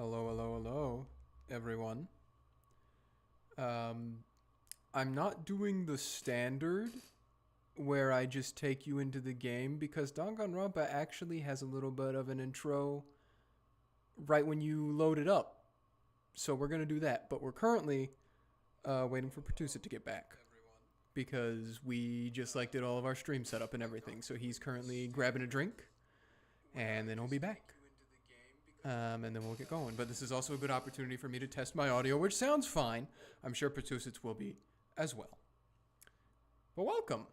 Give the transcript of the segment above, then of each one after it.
Hello, everyone. I'm not doing the standard where I just take you into the game because Danganronpa actually has a little bit of an intro right when you load it up. So we're going to do that. But we're currently waiting for Pertuset to get back because we just did all of our stream setup and everything. So he's currently grabbing a drink and then he'll be back. And then we'll get going. But this is also a good opportunity for me to test my audio, which sounds fine. I'm sure Pertuset's will be as well. But welcome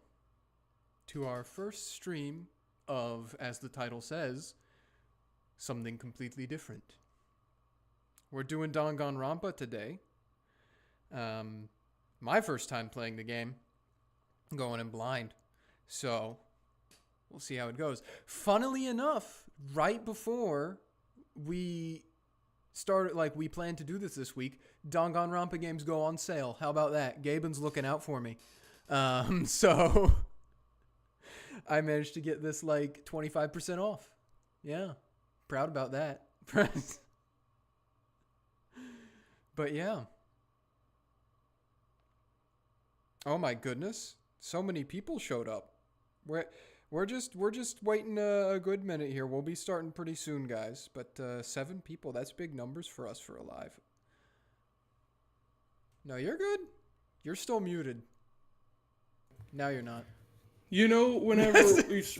to our first stream of, as the title says, something completely different. We're doing Danganronpa today. My first time playing the game, going in blind. So we'll see how it goes. Funnily enough, right before we started, we planned to do this week, Danganronpa games go on sale. How about that? Gaben's looking out for me. So I managed to get this 25% off. Yeah. Proud about that. But yeah. Oh my goodness. So many people showed up. We're just waiting a good minute here. We'll be starting pretty soon, guys. But 7 people, that's big numbers for us for a live. No, you're good. You're still muted. Now you're not. You know, whenever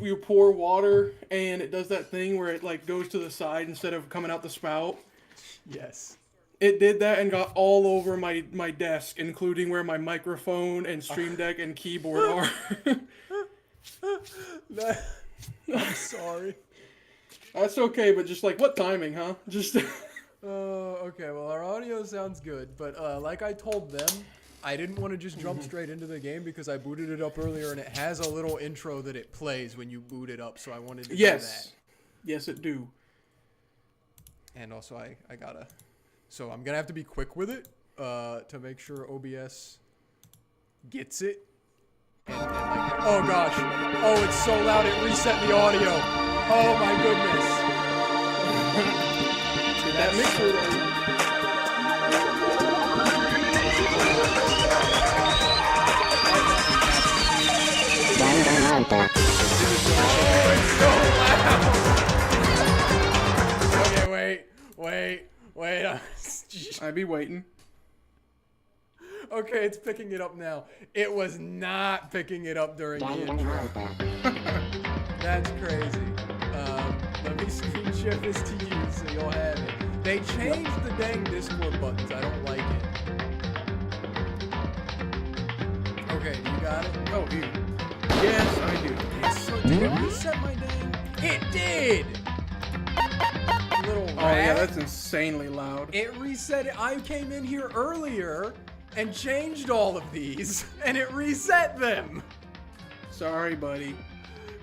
you pour water and it does that thing where it goes to the side instead of coming out the spout? Yes. It did that and got all over my desk, including where my microphone and Stream Deck and keyboard are. I'm sorry. That's okay, but just what timing, huh? Just. Okay, well, our audio sounds good, but like I told them, I didn't want to just jump straight into the game because I booted it up earlier and it has a little intro that it plays when you boot it up, so I wanted to do that. Yes, it do. And also, I gotta. So I'm gonna have to be quick with it to make sure OBS gets it. Oh gosh. Oh, it's so loud it reset the audio. Oh my goodness. Did that mixer then? Oh, it's so loud. Okay, wait. I'd be waiting. Okay, it's picking it up now. It was not picking it up during the intro. That's crazy. Let me screen share this to you so you'll have it. They changed the dang Discord buttons. I don't like it. Okay, you got it? Oh, you. Yes, I do. Did it reset my dang? It did! Little rat. Oh, yeah, that's insanely loud. It reset it. I came in here earlier and changed all of these, and it reset them. Sorry, buddy.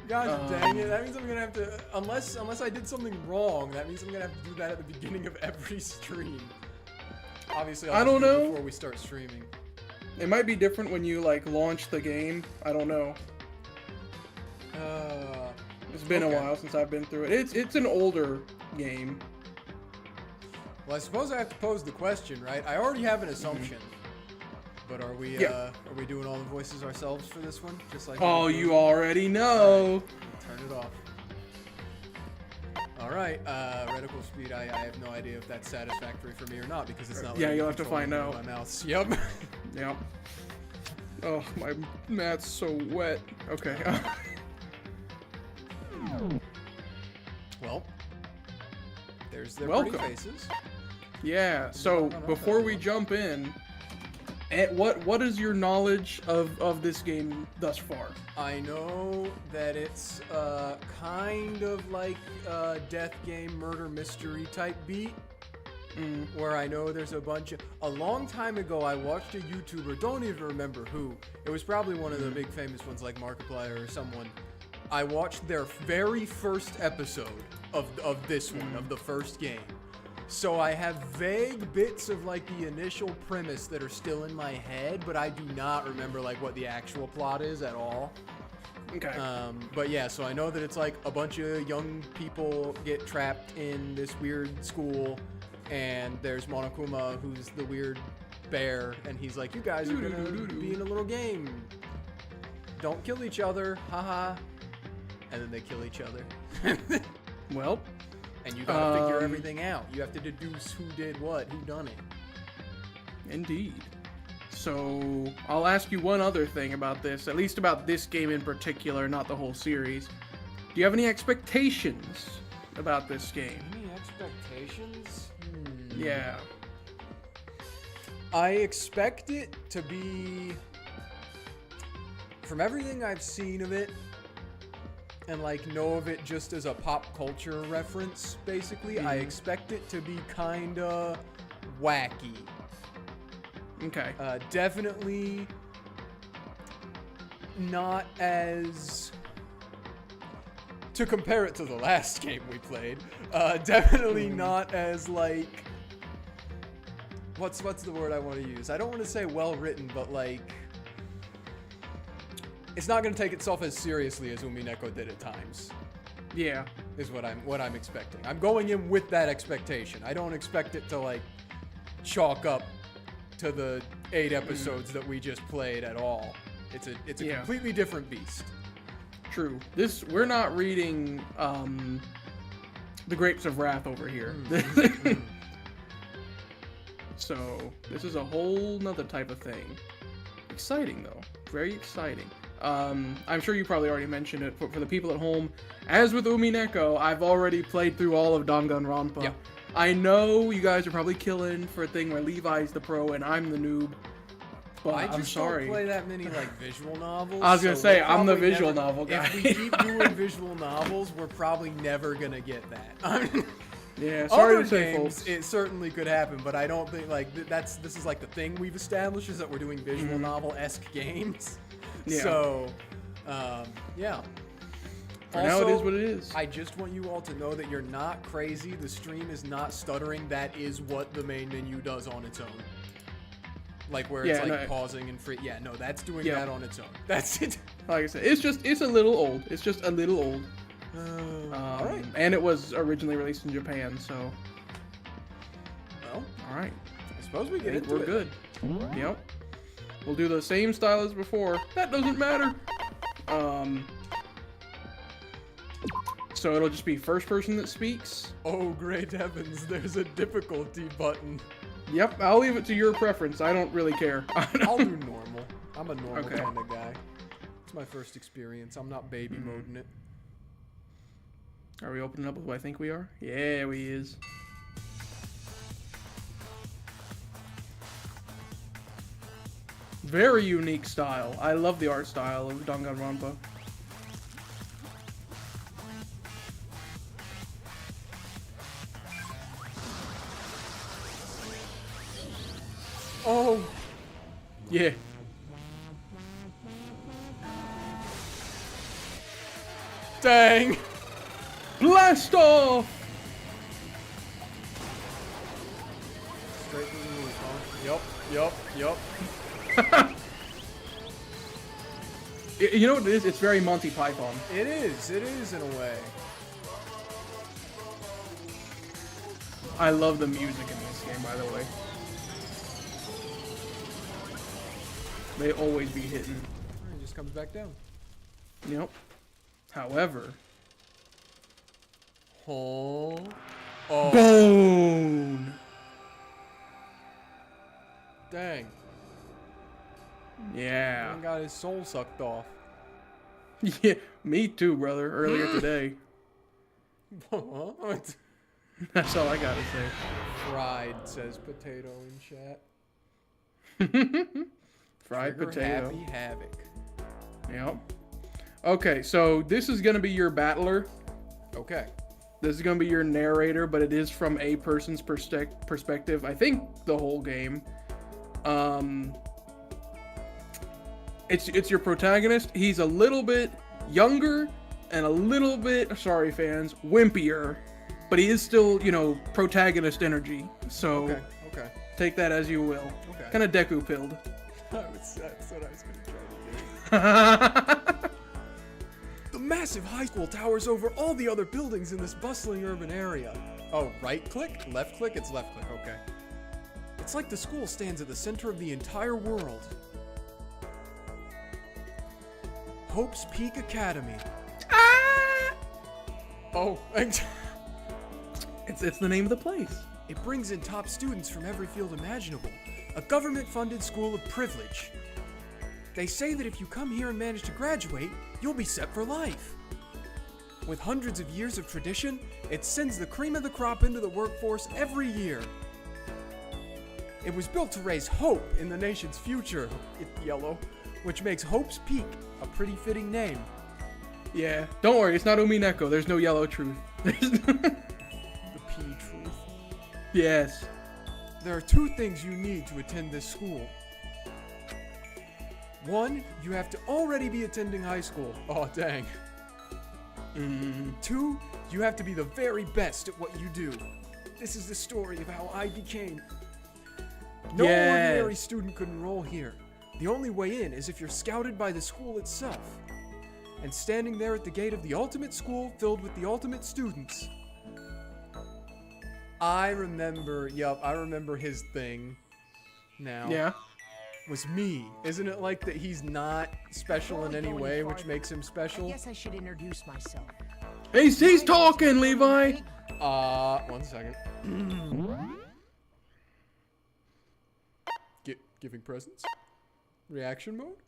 Gosh dang it. That means I'm gonna have to, unless I did something wrong, that means I'm gonna have to do that at the beginning of every stream. Obviously, I don't know. Before we start streaming. It might be different when you launch the game. I don't know. It's been a while since I've been through it. It's an older game. Well, I suppose I have to pose the question, right? I already have an assumption. But are we doing all the voices ourselves for this one? Just like oh, you already know. Right. Turn it off. All right, reticle speed. I have no idea if that's satisfactory for me or not because it's not. Yeah, you'll have to find out. My mouse. Yep. Yep. Oh, my mat's so wet. Okay. Well, there's their welcome. pretty faces. Yeah. So before we jump in. What is your knowledge of this game thus far? I know that it's kind of like a death game, murder mystery type beat. Where I know there's a long time ago I watched a YouTuber, don't even remember who. It was probably one of the big famous ones like Markiplier or someone. I watched their very first episode of this one, of the first game. So I have vague bits of the initial premise that are still in my head, but I do not remember what the actual plot is at all. Okay. But yeah, so I know that it's like a bunch of young people get trapped in this weird school, and there's Monokuma, who's the weird bear, and he's like, you guys are gonna be in a little game. Don't kill each other, haha. And then they kill each other. Well, and you gotta figure everything out. You have to deduce who did what, who done it. Indeed. So, I'll ask you one other thing about this, at least about this game in particular, not the whole series. Do you have any expectations about this game? Any expectations? Yeah. I expect it to be, from everything I've seen of it, and like know of it just as a pop culture reference, basically, I expect it to be kinda wacky. Okay. Definitely not as, to compare it to the last game we played, definitely not as like, what's the word I want to use? I don't want to say well written, but like, it's not going to take itself as seriously as Umineko did at times. Yeah. Is what I'm expecting. I'm going in with that expectation. I don't expect it to like chalk up to the 8 episodes that we just played at all. It's a completely different beast. True. We're not reading the Grapes of Wrath over here. So this is a whole nother type of thing. Exciting though. Very exciting. I'm sure you probably already mentioned it, but for the people at home, as with Umineko, I've already played through all of Danganronpa. Yep. I know you guys are probably killing for a thing where Levi's the pro and I'm the noob. But I just I'm sorry. don't play that many like visual novels. I was gonna say I'm the probably visual novel guy. If we keep doing visual novels, we're probably never gonna get that. Yeah, sorry Other to say, games, folks. it certainly could happen, but I don't think like this is like the thing we've established is that we're doing visual novel-esque games. Yeah. So, yeah. For now, it is what it is. I just want you all to know that you're not crazy. The stream is not stuttering. That is what the main menu does on its own. Like where it's like pausing and free. Yeah, no, that's doing that on its own. That's it. Like I said, it's a little old. It's just a little old. All right. And it was originally released in Japan, so. Well, all right. I suppose we get into we're it. good. Yep. We'll do the same style as before. That doesn't matter. So it'll just be first person that speaks. Oh, great heavens! There's a difficulty button. Yep, I'll leave it to your preference. I don't really care. I'll do normal. I'm a normal Okay. kind of guy. It's my first experience. I'm not baby moding it. Are we opening up with who I think we are? Yeah, we is. Very unique style. I love the art style of Danganronpa. Oh! Yeah. Dang! Blast off! Straight to the roof, huh? Yup. You know what it is? It's very Monty Python. It is in a way. I love the music in this game, by the way. They always be hitting. It just comes back down. Yep. However. Oh. Bone! Dang. Yeah. Man got his soul sucked off. Yeah, me too, brother. Earlier today. What? That's all I gotta say. Fried, says Potato in chat. Fried Trigger potato. Happy Havoc. Yep. Okay, so this is gonna be your battler. Okay. This is gonna be your narrator, but it is from a person's perspective. I think the whole game. It's your protagonist. He's a little bit younger and a little bit, sorry fans, wimpier, but he is still, you know, protagonist energy. So Okay. take that as you will. Okay. Kind of Deku pilled. That's what I was gonna try to do. The massive high school towers over all the other buildings in this bustling urban area. Oh, right click? Left click? It's left click, okay. It's like the school stands at the center of the entire world. Hope's Peak Academy. Ah! Oh, It's the name of the place. it brings in top students from every field imaginable. A government-funded school of privilege. They say that if you come here and manage to graduate, you'll be set for life. With hundreds of years of tradition, it sends the cream of the crop into the workforce every year. It was built to raise hope in the nation's future, yellow, which makes Hope's Peak a pretty fitting name. Yeah, don't worry, it's not Umineko. There's no yellow truth. The P truth. Yes. There are two things you need to attend this school. One, you have to already be attending high school. Oh, dang. Two, you have to be the very best at what you do. This is the story of how I became. No ordinary student could enroll here. The only way in is if you're scouted by the school itself. And standing there at the gate of the ultimate school filled with the ultimate students. I remember his thing now. Yeah. Was me. Isn't it like that he's not special in any way, which makes him special? I guess I should introduce myself. He's talking, Levi. 1 second. Giving presents? Reaction mode?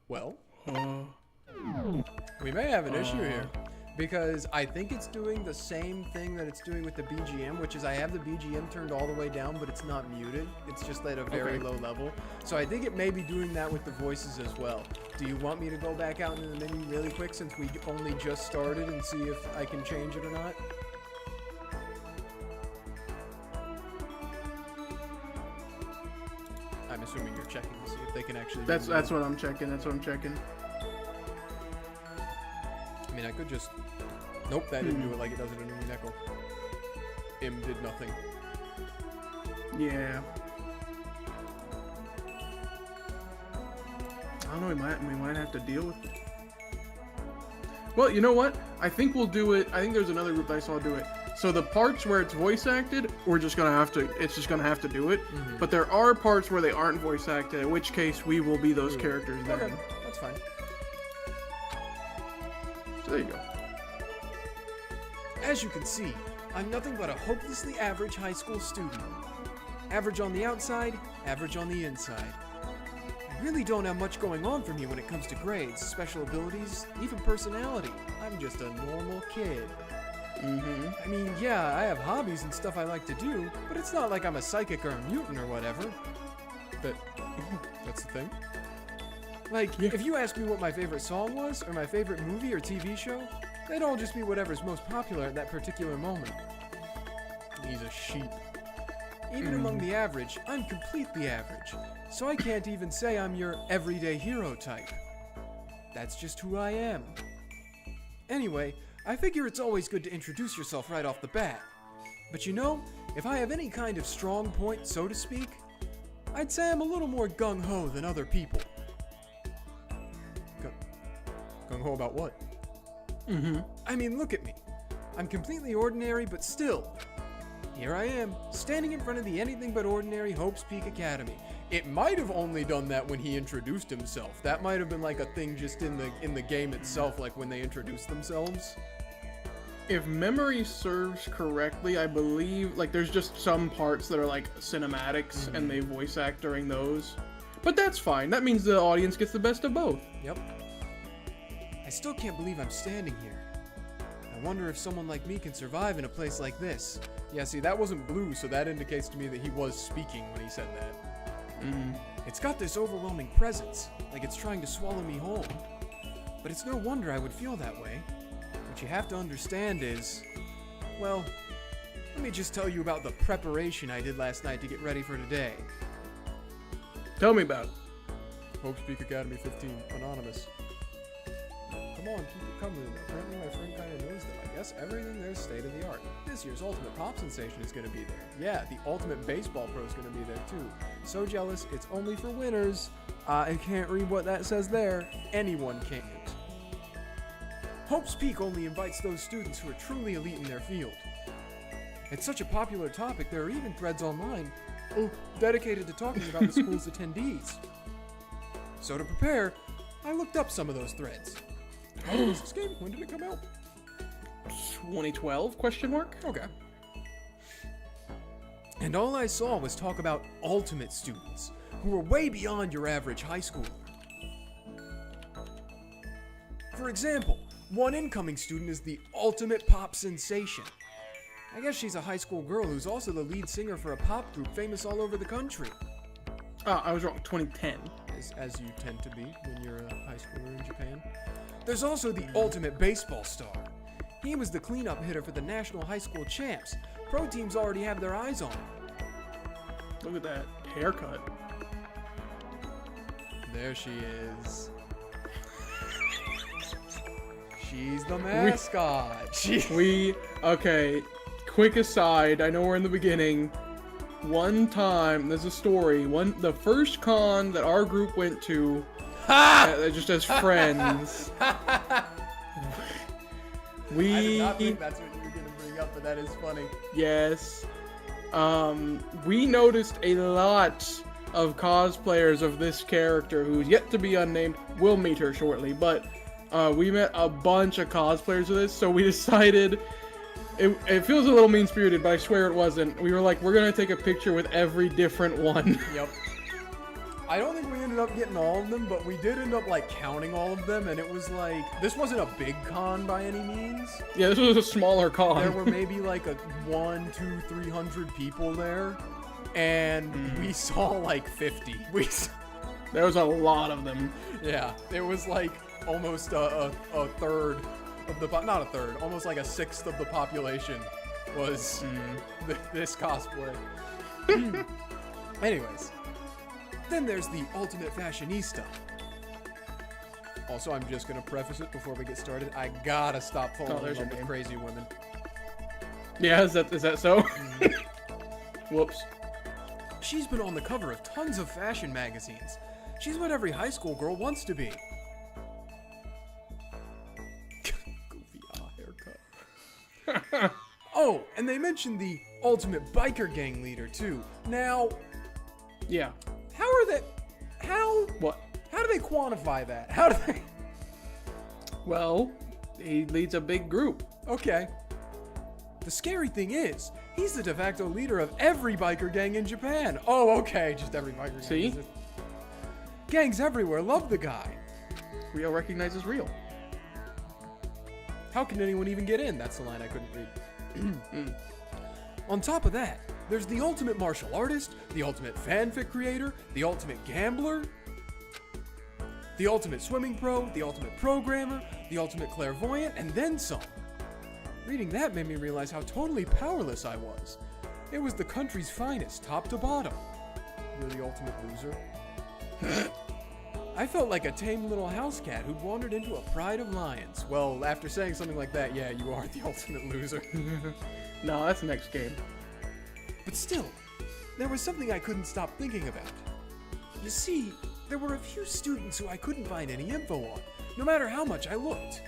Well, we may have an issue here. Because I think it's doing the same thing that it's doing with the BGM, which is I have the BGM turned all the way down, but it's not muted. It's just at a very low level. So I think it may be doing that with the voices as well. Do you want me to go back out into the menu really quick since we only just started and see if I can change it or not? I'm assuming you're checking to see if they can actually... That's what I'm checking. That's what I'm checking. I mean, I could just... Nope, that didn't do it like it does it in Umineko. Im did nothing. Yeah. I don't know, we might have to deal with it. Well, you know what? I think we'll do it. I think there's another group that I saw do it. So the parts where it's voice acted, it's just gonna have to do it. But there are parts where they aren't voice acted, in which case we will be those characters then. Okay, that's fine. So there you go. As you can see, I'm nothing but a hopelessly average high school student. Average on the outside, average on the inside. I really don't have much going on for me when it comes to grades, special abilities, even personality. I'm just a normal kid. I mean, yeah, I have hobbies and stuff I like to do, but it's not like I'm a psychic or a mutant or whatever. That's the thing. Like, if you ask me what my favorite song was, or my favorite movie or TV show, they'd all just be whatever's most popular at that particular moment. He's a sheep. Even among the average, I'm completely average, so I can't even say I'm your everyday hero type. That's just who I am. Anyway, I figure it's always good to introduce yourself right off the bat. But you know, if I have any kind of strong point, so to speak, I'd say I'm a little more gung-ho than other people. Gung-ho about what? I mean, look at me. I'm completely ordinary, but still. Here I am, standing in front of the anything but ordinary Hope's Peak Academy. It might have only done that when he introduced himself. That might have been like a thing just in the game itself, like when they introduced themselves. If memory serves correctly, I believe, like, there's just some parts that are like cinematics and they voice act during those. But that's fine. That means the audience gets the best of both. Yep. I still can't believe I'm standing here. I wonder if someone like me can survive in a place like this. Yeah, see, that wasn't blue, so that indicates to me that he was speaking when he said that. It's got this overwhelming presence, like it's trying to swallow me whole. But it's no wonder I would feel that way. What you have to understand is, well, let me just tell you about the preparation I did last night to get ready for today. Tell me about it. Hope's Peak Academy 15, Anonymous. Come on, keep it coming. Apparently my friend kind of knows them. I guess everything there's state of the art. This year's Ultimate Pop Sensation is going to be there. Yeah, the Ultimate Baseball Pro is going to be there too. So jealous, it's only for winners. I can't read what that says there. Anyone can't. Hope's Peak only invites those students who are truly elite in their field. It's such a popular topic, there are even threads online dedicated to talking about the school's attendees. So to prepare, I looked up some of those threads. How old was this game? When did it come out? 2012? Question mark? Okay. And all I saw was talk about ultimate students, who were way beyond your average high schooler. For example, one incoming student is the ultimate pop sensation. I guess she's a high school girl who's also the lead singer for a pop group famous all over the country. Oh, I was wrong. 2010. As you tend to be when you're a high schooler in Japan. There's also the ultimate baseball star. He was the cleanup hitter for the national high school champs. Pro teams already have their eyes on him. Look at that haircut. There she is. She's the mascot. Okay, quick aside, I know we're in the beginning. One time, there's a story, the first con that our group went to, just as friends, I did not think that's what you were gonna bring up, but that is funny. Yes. We noticed a lot of cosplayers of this character who's yet to be unnamed. We'll meet her shortly, but we met a bunch of cosplayers of this, so we decided, it feels a little mean-spirited, but I swear it wasn't. We were like, we're gonna take a picture with every different one. Yep. I don't think we ended up getting all of them, but we did end up like counting all of them, and it was like, this wasn't a big con by any means. Yeah, this was a smaller con. There were maybe like 100, 200, 300 people there, and we saw like 50. There was a lot of them. Yeah, it was like almost a third of the, not a third, almost like a sixth of the population was this cosplay. Anyways. Then there's the ultimate fashionista. Also, I'm just gonna preface it before we get started. I gotta stop falling in love with crazy women. Yeah, is that so? Whoops. She's been on the cover of tons of fashion magazines. She's what every high school girl wants to be. Goofy haircut. Oh, and they mentioned the ultimate biker gang leader too. Now, yeah. How do they quantify that? How do they? Well, he leads a big group. Okay. The scary thing is, he's the de facto leader of every biker gang in Japan. Oh, okay, just every biker gang. See? Gangs everywhere love the guy. Real recognizes real. How can anyone even get in? That's the line I couldn't read. On top of that, there's the ultimate martial artist, the ultimate fanfic creator, the ultimate gambler, the ultimate swimming pro, the ultimate programmer, the ultimate clairvoyant, and then some. Reading that made me realize how totally powerless I was. It was the country's finest, top to bottom. You're the ultimate loser. I felt like a tame little house cat who'd wandered into a pride of lions. Well, after saying something like that, yeah, you are the ultimate loser. No, that's the next game. But still, there was something I couldn't stop thinking about. You see, there were a few students who I couldn't find any info on, no matter how much I looked.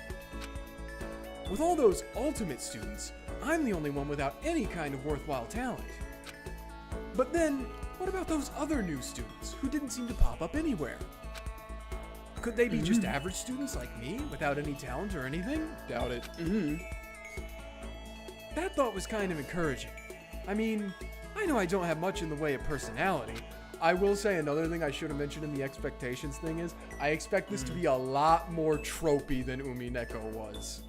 With all those ultimate students, I'm the only one without any kind of worthwhile talent. But then, what about those other new students who didn't seem to pop up anywhere? Could they be just average students like me, without any talent or anything? Doubt it. That thought was kind of encouraging. I mean, I know I don't have much in the way of personality. I will say another thing I should have mentioned in the expectations thing is, I expect this to be a lot more tropey than Umineko was.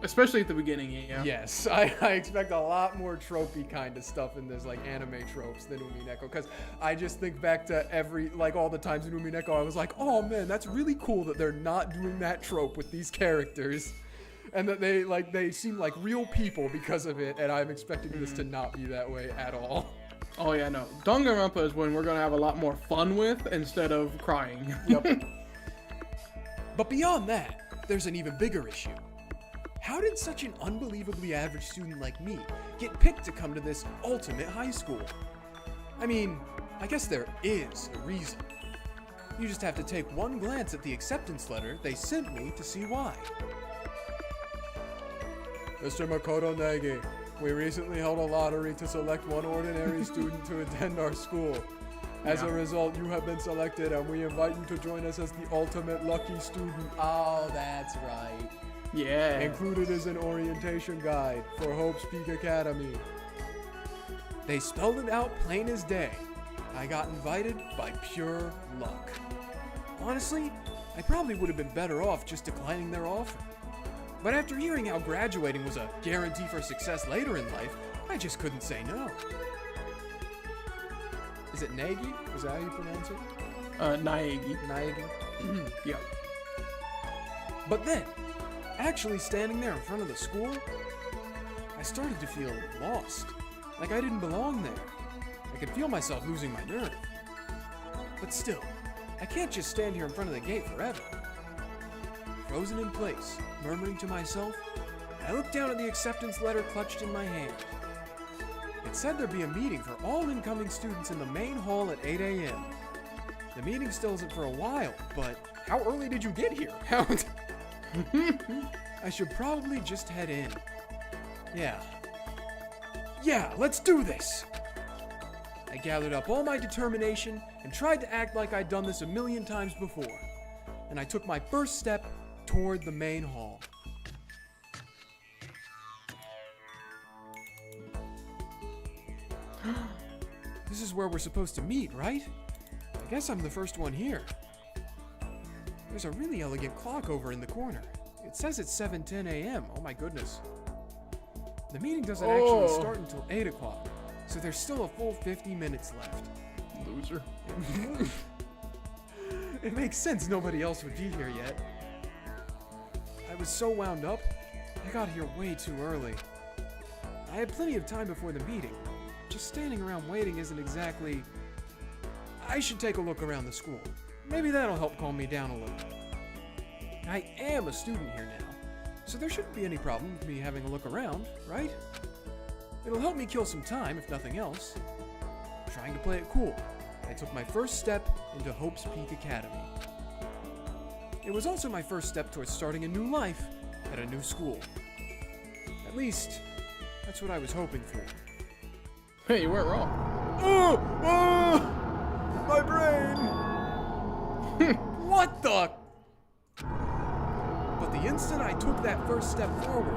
Especially at the beginning, yeah. Yes, I expect a lot more tropey kind of stuff in this, like, anime tropes than Umineko, because I just think back to all the times in Umineko, I was like, oh man, that's really cool that they're not doing that trope with these characters, and that they seem like real people because of it, and I'm expecting this to not be that way at all. Oh yeah, no. Danganronpa is when we're gonna have a lot more fun with, instead of crying. Yep. But beyond that, there's an even bigger issue. How did such an unbelievably average student like me get picked to come to this ultimate high school? I mean, I guess there is a reason. You just have to take one glance at the acceptance letter they sent me to see why. Mr. Makoto Negi, we recently held a lottery to select one ordinary student to attend our school. As a result, you have been selected, and we invite you to join us as the ultimate lucky student. Oh, that's right. Yeah. Included is an orientation guide for Hope's Peak Academy. They spelled it out plain as day. I got invited by pure luck. Honestly, I probably would have been better off just declining their offer. But after hearing how graduating was a guarantee for success later in life, I just couldn't say no. Is it Nagi? Is that how you pronounce it? Naegi. Nagi? Yeah. But then, actually standing there in front of the school, I started to feel lost. Like I didn't belong there. I could feel myself losing my nerve. But still, I can't just stand here in front of the gate forever. Frozen in place, murmuring to myself, I looked down at the acceptance letter clutched in my hand. It said there'd be a meeting for all incoming students in the main hall at 8 a.m. The meeting still isn't for a while, but how early did you get here? I should probably just head in. Yeah, let's do this! I gathered up all my determination and tried to act like I'd done this a million times before. And I took my first step toward the main hall. This is where we're supposed to meet, right? I guess I'm the first one here. There's a really elegant clock over in the corner. It says it's 7:10 a.m. Oh my goodness. The meeting doesn't actually start until 8 o'clock, so there's still a full 50 minutes left. Loser. It makes sense nobody else would be here yet. I was so wound up, I got here way too early. I had plenty of time before the meeting. Just standing around waiting isn't exactly... I should take a look around the school. Maybe that'll help calm me down a little. I am a student here now, so there shouldn't be any problem with me having a look around, right? It'll help me kill some time, if nothing else. Trying to play it cool, I took my first step into Hope's Peak Academy. It was also my first step towards starting a new life at a new school. At least, that's what I was hoping for. Hey, you weren't wrong. My brain! What the? But the instant I took that first step forward,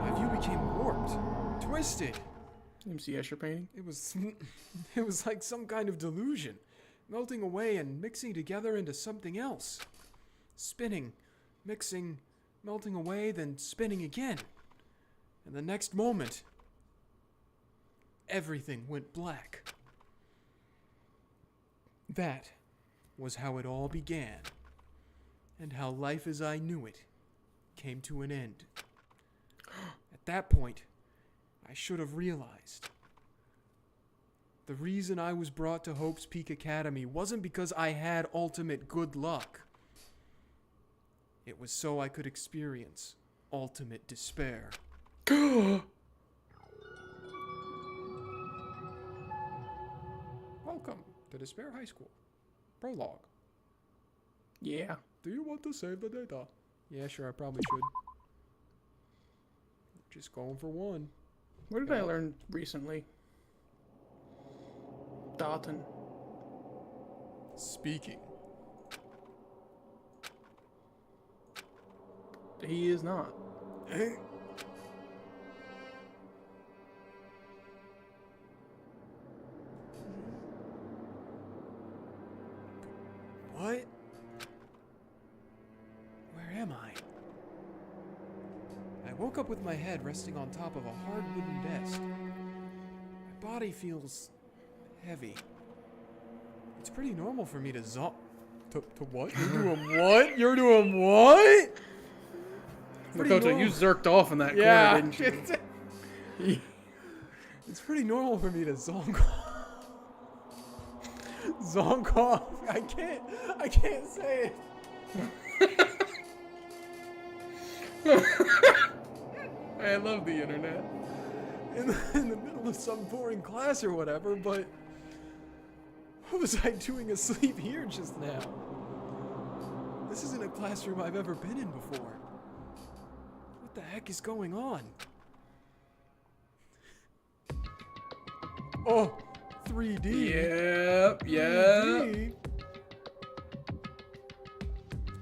my view became warped, twisted. MC Escher painting? It was like some kind of delusion, melting away and mixing together into something else. Spinning, mixing, melting away, then spinning again. And the next moment, everything went black. That was how it all began, and how life as I knew it came to an end. At that point, I should have realized. The reason I was brought to Hope's Peak Academy wasn't because I had ultimate good luck. It was so I could experience ultimate despair. Welcome to Despair High School. Prologue. Yeah. Do you want to save the data? Yeah, sure, I probably should. Just going for one. What did I learn recently? Dalton. Speaking. He is not. What? Where am I? I woke up with my head resting on top of a hard wooden desk. My body feels heavy. It's pretty normal for me to to what? You're doing what? You're doing what? Makoto, you zerked off in that corner, didn't you? It's pretty normal for me to zonk off. I can't say it. I love the internet. In the middle of some boring class or whatever, but What was I doing asleep here just now? This isn't a classroom I've ever been in before. What the heck is going on? Oh, 3D. Yep. 3D.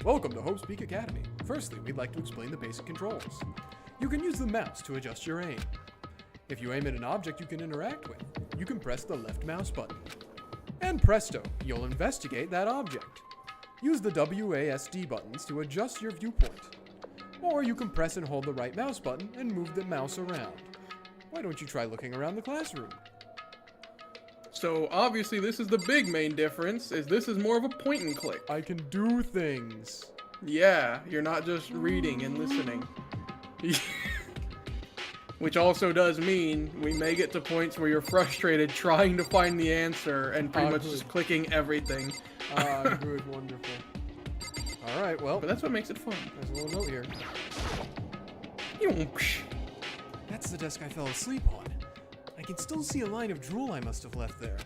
Welcome to Hope's Peak Academy. Firstly, we'd like to explain the basic controls. You can use the mouse to adjust your aim. If you aim at an object you can interact with, you can press the left mouse button. And presto, you'll investigate that object. Use the WASD buttons to adjust your viewpoint. Or you can press and hold the right mouse button and move the mouse around. Why don't you try looking around the classroom? So obviously this is the big main difference, is this is more of a point and click. I can do things. Yeah, you're not just reading and listening. Which also does mean we may get to points where you're frustrated trying to find the answer and pretty much just clicking everything. Good, wonderful. Alright, well. But that's what makes it fun. There's a little note here. That's the desk I fell asleep on. I can still see a line of drool I must have left there.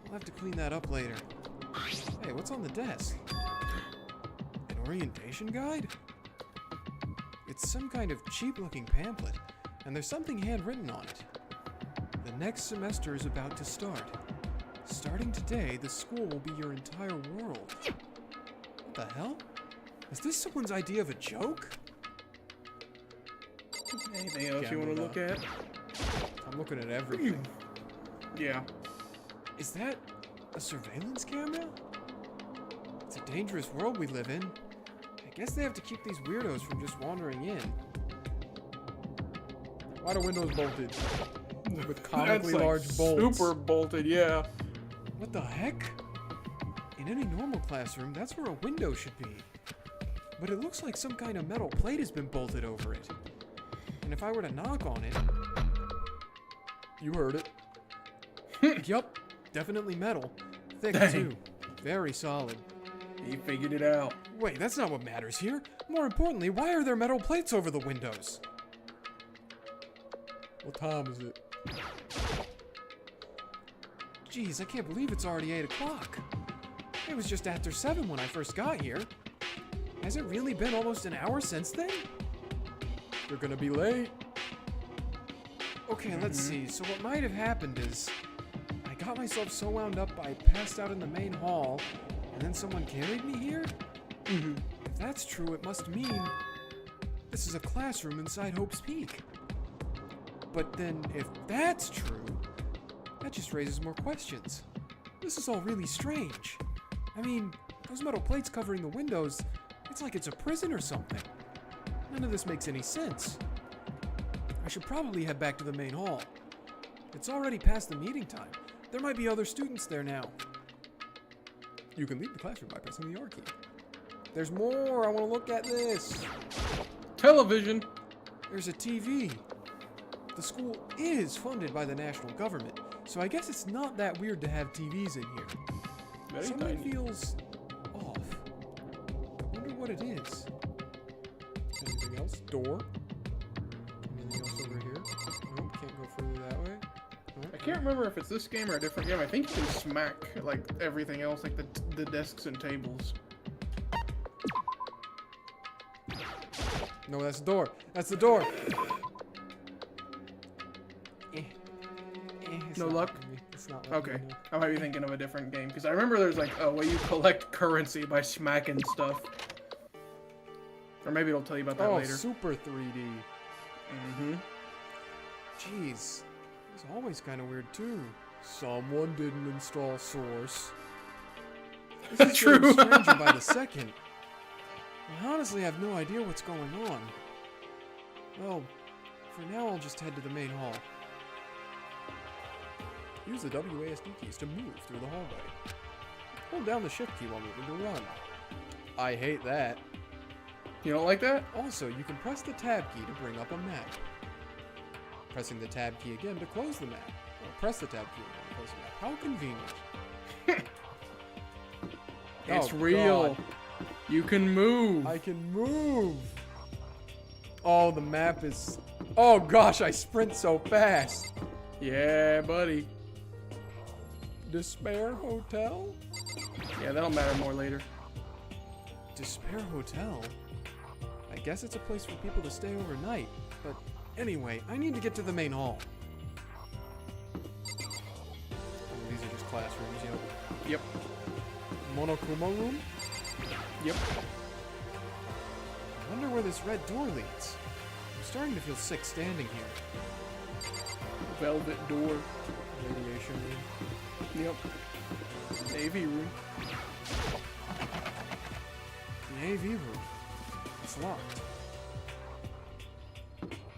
I'll have to clean that up later. Hey, what's on the desk? An orientation guide? It's some kind of cheap-looking pamphlet, and there's something handwritten on it. The next semester is about to start. Starting today, the school will be your entire world. What the hell? Is this someone's idea of a joke? Anything else you want to look at? I'm looking at everything. Yeah. Is that a surveillance camera? It's a dangerous world we live in. I guess they have to keep these weirdos from just wandering in. Why are windows bolted? With comically That's large bolts. Super bolted, yeah. What the heck? In any normal classroom, that's where a window should be. But it looks like some kind of metal plate has been bolted over it. And if I were to knock on it... You heard it. Yup, definitely metal. Thick Dang. too. Very solid. You figured it out. Wait, that's not what matters here. More importantly, why are there metal plates over the windows? What time is it? Jeez, I can't believe it's already 8 o'clock. It was just after 7 when I first got here. Has it really been almost an hour since then? You're gonna be late. Okay, let's see. So what might have happened is I got myself so wound up I passed out in the main hall, and then someone carried me here? If that's true, it must mean this is a classroom inside Hope's Peak. But then, if that's true, that just raises more questions. This is all really strange. I mean, those metal plates covering the windows, it's like it's a prison or something. None of this makes any sense. I should probably head back to the main hall. It's already past the meeting time. There might be other students there now. You can leave the classroom by pressing the R key. There's more. I want to look at this. Television. There's a TV. The school is funded by the national government, so I guess it's not that weird to have TVs in here. Very Something tiny. feels off. I wonder what it is. Anything else? Door? Anything else over here? Nope, can't go further that way. Nope. I can't remember if it's this game or a different game. I think you can smack like everything else, like the desks and tables. No, that's the door. That's the door. It's No not luck? letting me. It's not letting Okay, me know. I might be thinking of a different game because I remember there's like a way you collect currency by smacking stuff. Or maybe it'll tell you about that Oh, later. super 3D. Jeez, it's always kind of weird too. Someone didn't install Source. This is True. getting stranger by the second. I honestly have no idea what's going on. Well, for now I'll just head to the main hall. Use the WASD keys to move through the hallway. Hold down the shift key while moving to run. I hate that. You don't like that? Also, you can press the tab key to bring up a map. Pressing the tab key again to close the map. Or press the tab key again to close the map. How convenient. It's Oh, real. God. You can move. I can move. Oh, the map is... Oh gosh, I sprint so fast. Yeah, buddy. Despair Hotel? Yeah, that'll matter more later. Despair Hotel? I guess it's a place for people to stay overnight. But anyway, I need to get to the main hall. Oh, these are just classrooms, Yep. Monokuma room? Yep. I wonder where this red door leads. I'm starting to feel sick standing here. Velvet door. Radiation room. Yep. AV room. The AV room. It's locked.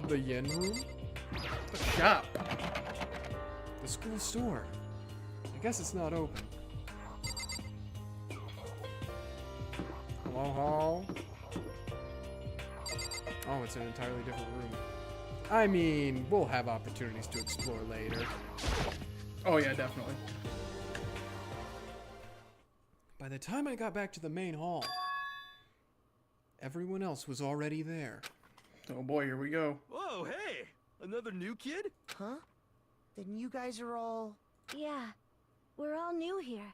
The yen room? The shop. The school store. I guess it's not open. Hello, hall. Oh, it's an entirely different room. I mean, we'll have opportunities to explore later. Oh yeah, definitely. By the time I got back to the main hall, everyone else was already there. Oh boy, here we go. Whoa, hey! Another new kid? Huh? Then you guys are all... Yeah, we're all new here.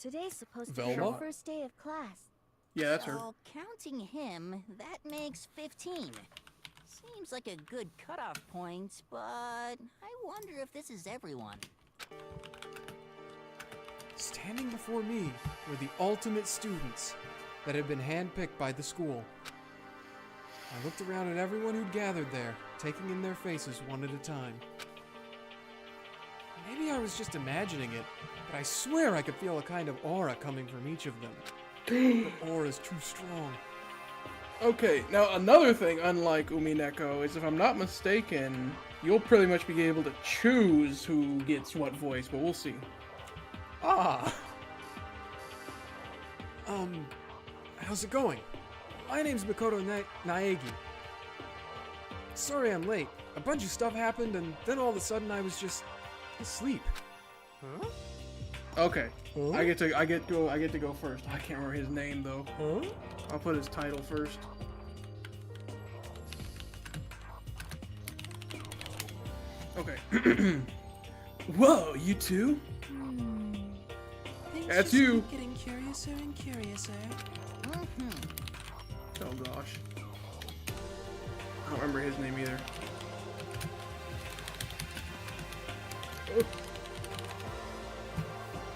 Today's supposed to be Velma? the first day of class. Yeah, that's her. So, counting him, that makes 15. Seems like a good cutoff point, but I wonder if this is everyone. Standing before me were the ultimate students that had been handpicked by the school. I looked around at everyone who'd gathered there, taking in their faces one at a time. Maybe I was just imagining it, but I swear I could feel a kind of aura coming from each of them. The aura's too strong. Okay, now another thing, unlike Umineko, is if I'm not mistaken, you'll pretty much be able to choose who gets what voice, but we'll see. Ah! How's it going? My name's Makoto Naegi. Sorry I'm late. A bunch of stuff happened, and then all of a sudden I was just asleep. Huh? Okay, Huh? I get to go first. I can't remember his name though. Huh? I'll put his title first. Okay. Whoa, you two? Things That's just you. keep getting curiouser and curiouser. Oh gosh. I don't remember his name either.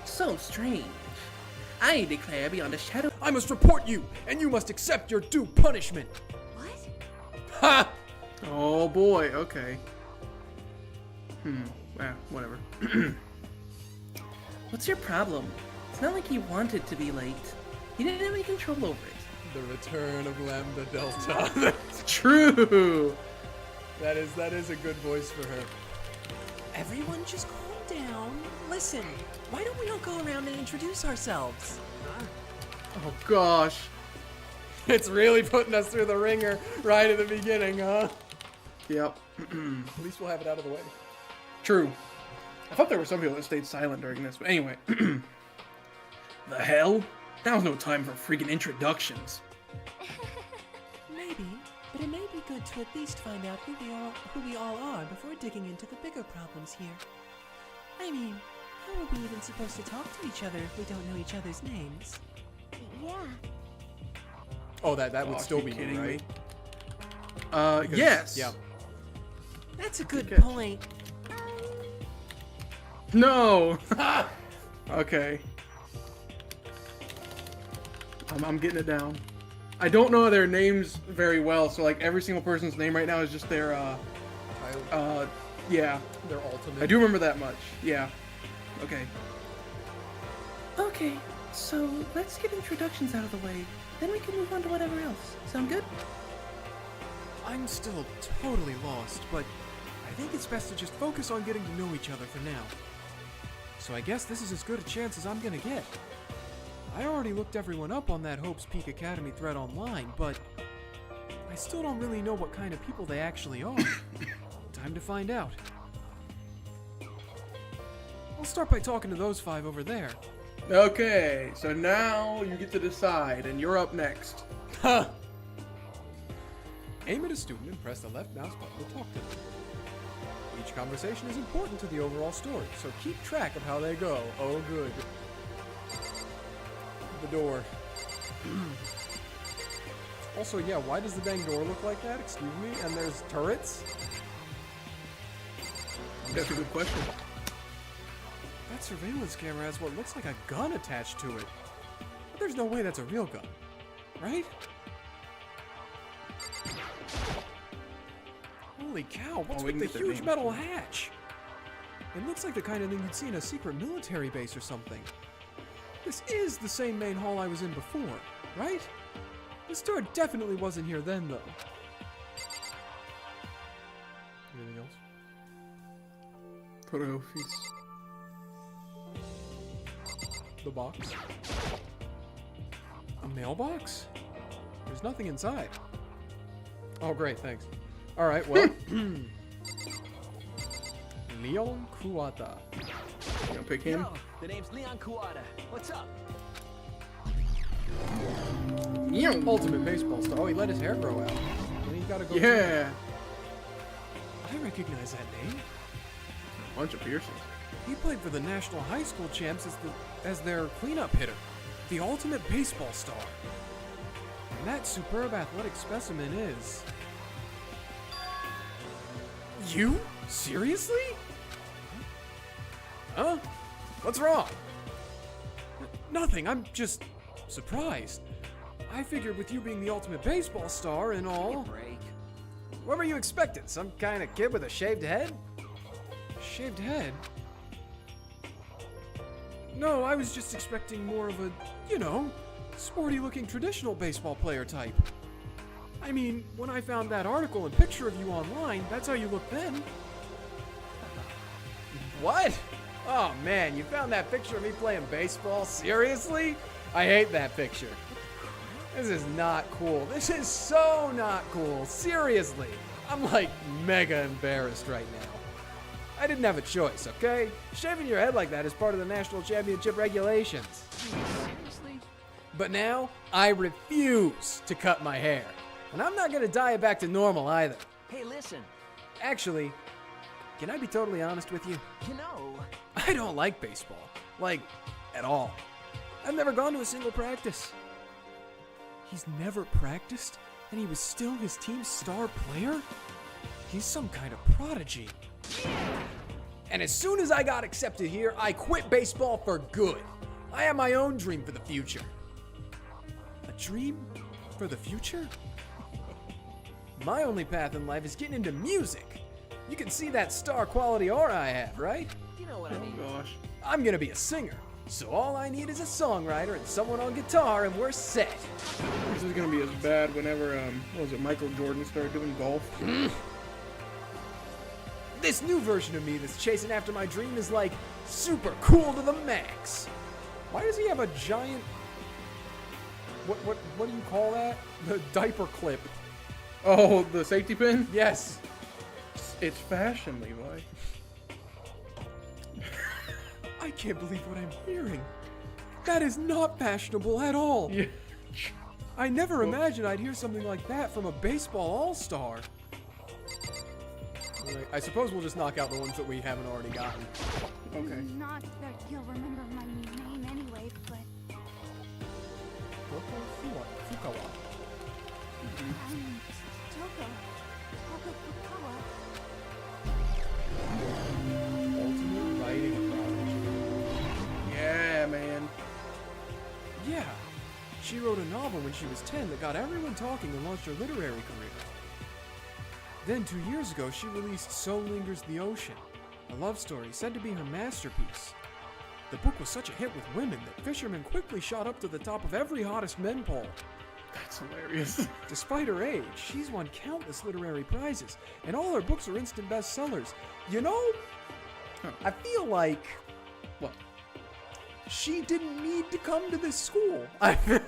So strange. I declare beyond a shadow. I must report you, and you must accept your due punishment. What? Ha! Oh boy, okay. Whatever. What's your problem? It's not like you wanted to be late. You didn't have any control over it. The return of Lambda Delta. It's true. that is a good voice for her. Everyone just calm down. Listen, why don't we all go around and introduce ourselves? Oh gosh. It's really putting us through the ringer right at the beginning, huh? Yep. At least we'll have it out of the way. True. I thought there were some people that stayed silent during this, but anyway. The hell? That was no time for freaking introductions. Maybe, but it may be good to at least find out who we all are before digging into the bigger problems here. I mean, how are we even supposed to talk to each other if we don't know each other's names? Yeah. Oh, that would Gosh, still you be me, kidding right? me? Because- Yes. Yeah. That's a good catch. point. No. Okay. I'm getting it down. I don't know their names very well, so like every single person's name right now is just their yeah. Their ultimate. I do remember that much. Yeah. Okay. Okay, so let's get introductions out of the way. Then we can move on to whatever else. Sound good? I'm still totally lost, but I think it's best to just focus on getting to know each other for now. So I guess this is as good a chance as I'm gonna get. I already looked everyone up on that Hope's Peak Academy thread online, but I still don't really know what kind of people they actually are. Time to find out. I'll start by talking to those 5 over there. Okay, so now you get to decide, and you're up next. Huh! Aim at a student and press the left mouse button to talk to them. Each conversation is important to the overall story, so keep track of how they go. Oh, good. The door. Also, yeah, why does the dang door look like that? Excuse me? And there's turrets? That's a good question. That surveillance camera has what looks like a gun attached to it. But there's no way that's a real gun, right? Holy cow, what's we with can the get their huge names. metal hatch? It looks like the kind of thing you'd see in a secret military base or something. This is the same main hall I was in before, right? This door definitely wasn't here then, though. Anything else? Trophies. The box? A mailbox? There's nothing inside. Oh, great, thanks. Alright, well. Leon Kuwata. You gonna pick him? Yo, the name's Leon Kuwata. What's up? Ultimate baseball star. Oh, he let his hair grow out. Then he gotta go. Yeah. I recognize that name. A bunch of piercings. He played for the national high school champs as their cleanup hitter. The ultimate baseball star. And that superb athletic specimen is... You? Seriously? Huh? What's wrong? Nothing, I'm just surprised. I figured with you being the ultimate baseball star and all... Break. What were you expecting? Some kind of kid with a shaved head? Shaved head? No, I was just expecting more of a, you know, sporty-looking traditional baseball player type. I mean, when I found that article and picture of you online, that's how you looked then. What? Oh man, you found that picture of me playing baseball? Seriously? I hate that picture. This is not cool. This is so not cool. Seriously. I'm like mega embarrassed right now. I didn't have a choice, okay? Shaving your head like that is part of the national championship regulations. Seriously? But now, I refuse to cut my hair. And I'm not gonna dye it back to normal either. Hey, listen. Actually, can I be totally honest with you? You know, I don't like baseball. Like, at all. I've never gone to a single practice. He's never practiced, and he was still his team's star player? He's some kind of prodigy. And as soon as I got accepted here, I quit baseball for good. I have my own dream for the future. A dream for the future? My only path in life is getting into music. You can see that star quality aura I have, right? you know what I mean. Oh gosh. I'm gonna be a singer. So all I need is a songwriter and someone on guitar and we're set. This is gonna be as bad whenever what was it, Michael Jordan started doing golf. This new version of me that's chasing after my dream is like super cool to the max. Why does he have a giant... What do you call that? The diaper clip. Oh, the safety pin? Yes. It's fashion, Levi. I can't believe what I'm hearing. That is not fashionable at all. Yeah. I never imagined I'd hear something like that from a baseball all-star. Alright, I suppose we'll just knock out the ones that we haven't already gotten. Okay. Not that you'll remember my name anyway, but Fukawa. I'm Toko. Toko Fukawa. Ultimate writing prodigy. Yeah, man. Yeah. She wrote a novel when she was 10 that got everyone talking and launched her literary career. Then 2 years ago, she released So Lingers the Ocean, a love story said to be her masterpiece. The book was such a hit with women that Fisherman quickly shot up to the top of every hottest men poll. That's hilarious. Despite her age, she's won countless literary prizes, and all her books are instant bestsellers. You know, I feel like What? she didn't need to come to this school. You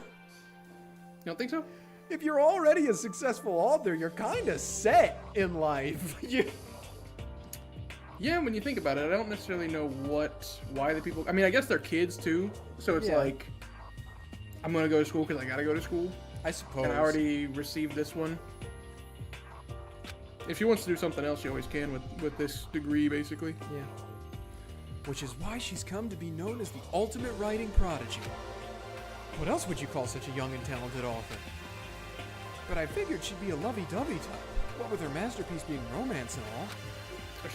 don't think so? If you're already a successful author, you're kind of set in life. Yeah, when you think about it, I don't necessarily know why the people... I mean, I guess they're kids, too. So it's Yeah. like, I'm going to go to school because I got to go to school. I suppose. And I already received this one. If she wants to do something else, she always can with this degree, basically. Yeah. Which is why she's come to be known as the ultimate writing prodigy. What else would you call such a young and talented author? But I figured she'd be a lovey-dovey type. What with her masterpiece being romance and all.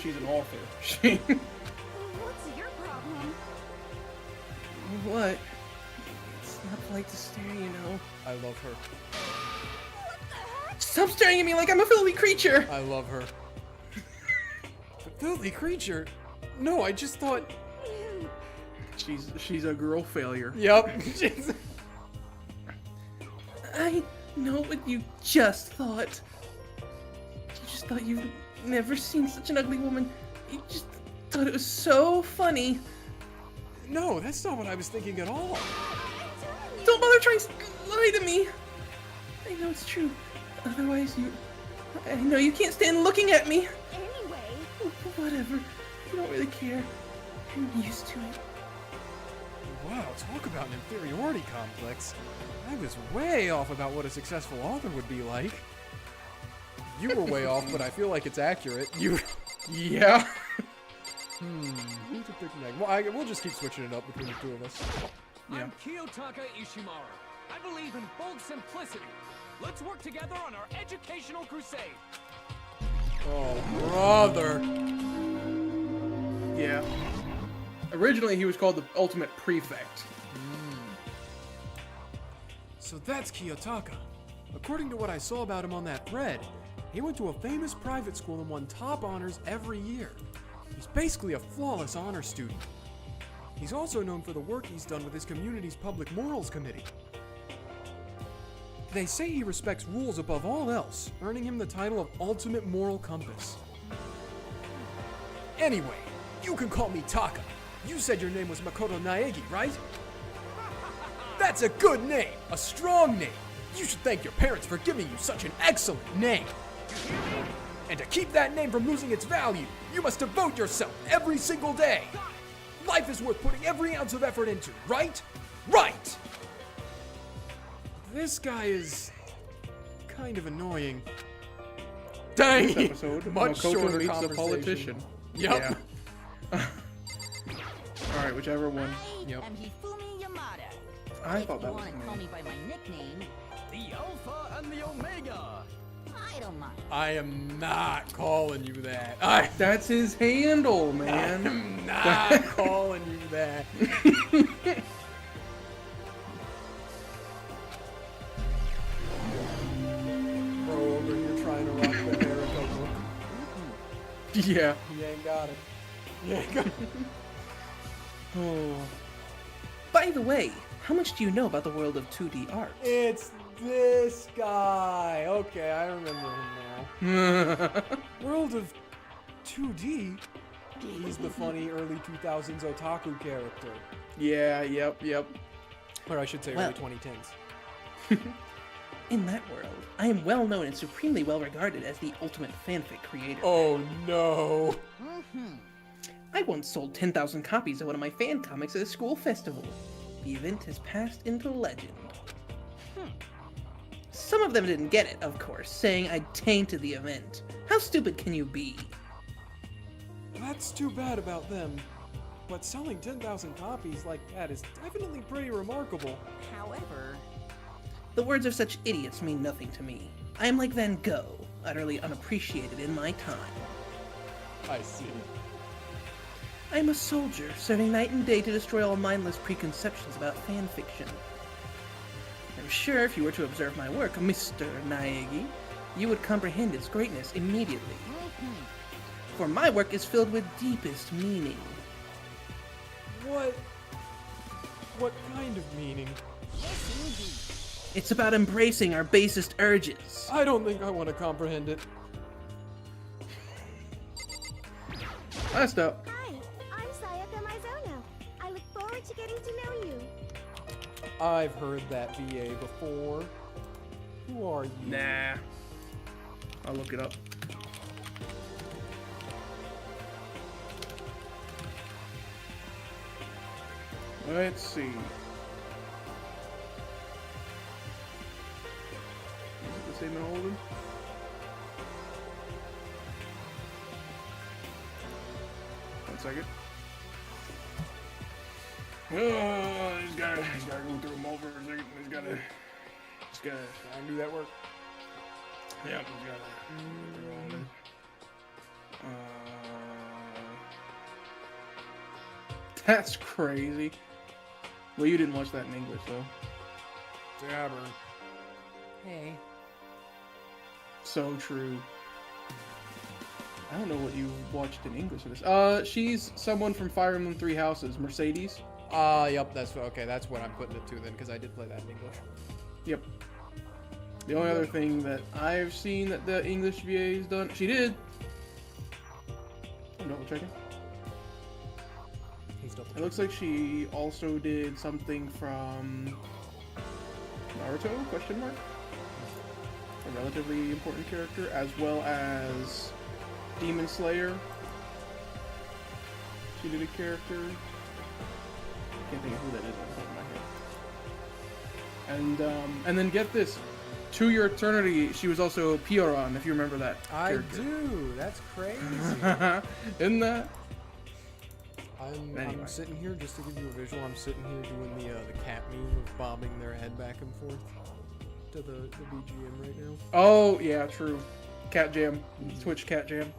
She's an author. She. What's your problem? What? It's not polite to stare, you know. I love her. Stop staring at me like I'm a filthy creature! I love her. The filthy creature? No, I just thought... She's a girl failure. Yep. I know what you just thought. You just thought you've never seen such an ugly woman. You just thought it was so funny. No, that's not what I was thinking at all. Don't bother trying to lie to me. I know it's true. Otherwise, I know you can't stand looking at me. Anyway, Whatever. I don't really care. I'm used to it. Wow, talk about an inferiority complex. I was way off about what a successful author would be like. You were way off, but I feel like it's accurate. You... Yeah. Who to pick next? Well, we'll just keep switching it up between the two of us. Yeah. I'm Kiyotaka Ishimara. I believe in bold simplicity. Let's work together on our educational crusade. Oh, brother. Yeah. Originally, he was called the Ultimate Prefect. So that's Kiyotaka. According to what I saw about him on that thread, he went to a famous private school and won top honors every year. He's basically a flawless honor student. He's also known for the work he's done with his community's public morals committee. They say he respects rules above all else, earning him the title of Ultimate Moral Compass. Anyway, you can call me Taka. You said your name was Makoto Naegi, right? That's a good name, a strong name. You should thank your parents for giving you such an excellent name. And to keep that name from losing its value, you must devote yourself every single day. Life is worth putting every ounce of effort into, right? Right! This guy is kind of annoying. Dang! This episode, Much Makoto shorter meets the conversation. politician. Yep. Yeah. Alright, whichever one. Yep. I'm Hifumi Yamada. I If thought that you was want to the call name. me by my nickname, The Alpha and the Omega. I don't mind. I am not calling you that. That's his handle, man. I'm not calling you that. Bro over here trying to rock the Naruto book. Yeah. He ain't got it. He ain't got it. Oh. By the way, how much do you know about the world of 2D art? It's this guy. Okay, I remember him now. World of 2D? He's the funny early 2000s otaku character. Yeah, yep. Or I should say Well. early 2010s. In that world, I am well known and supremely well regarded as the ultimate fanfic creator. Oh no. I once sold 10,000 copies of one of my fan comics at a school festival. The event has passed into legend. Some of them didn't get it, of course, saying I tainted the event. How stupid can you be? That's too bad about them. But selling 10,000 copies like that is definitely pretty remarkable. However, The words of such idiots mean nothing to me. I am like Van Gogh, utterly unappreciated in my time. I see. I am a soldier, serving night and day to destroy all mindless preconceptions about fan fiction. I'm sure if you were to observe my work, Mr. Naegi, you would comprehend its greatness immediately. For my work is filled with deepest meaning. What kind of meaning? It's about embracing our basest urges. I don't think I want to comprehend it. Last up. Hi, I'm Sayaka Mizono. I look forward to getting to know you. I've heard that VA before. Who are you? Nah. I'll look it up. Let's see. Is it the same in all of them? second. Oh, he's gotta go through them all for a second. He's gotta Try and do that work. yeah, he's gotta go through all this. That's crazy. Well, you didn't watch that in English, though. Jabber. Hey. So true. I don't know what you watched in English for this. She's someone from Fire Emblem Three Houses, Mercedes. Yep, that's what I'm putting it to then, because I did play that in English. Yep. The only other thing that I've seen that the English VA's done, she did. I'm double checking. He's double It looks like she also did something from Naruto? Question mark. A relatively important character, as well as Demon Slayer. She did a character. Can't think of who that is off the top of my head. And then get this. To Your Eternity, she was also Pioran, if you remember that character. I do. That's crazy. Isn't that? I'm sitting here, just to give you a visual, I'm sitting here doing the cat meme of bobbing their head back and forth to the BGM right now. Oh, yeah, true. Cat Jam. Twitch Cat Jam.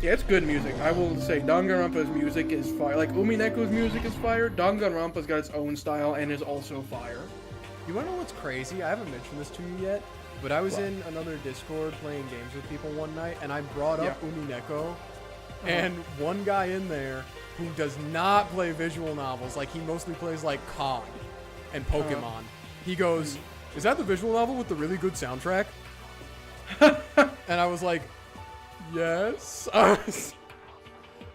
Yeah, it's good music. I will say Danganronpa's music is fire. Like, Umineko's music is fire. Danganronpa's got its own style and is also fire. You wanna know what's crazy? I haven't mentioned this to you yet, but I was in another Discord playing games with people one night, and I brought up Umineko, and one guy in there who does not play visual novels, like he mostly plays like COD and Pokemon. He goes, "Is that the visual novel with the really good soundtrack?" And I was like, "Yes."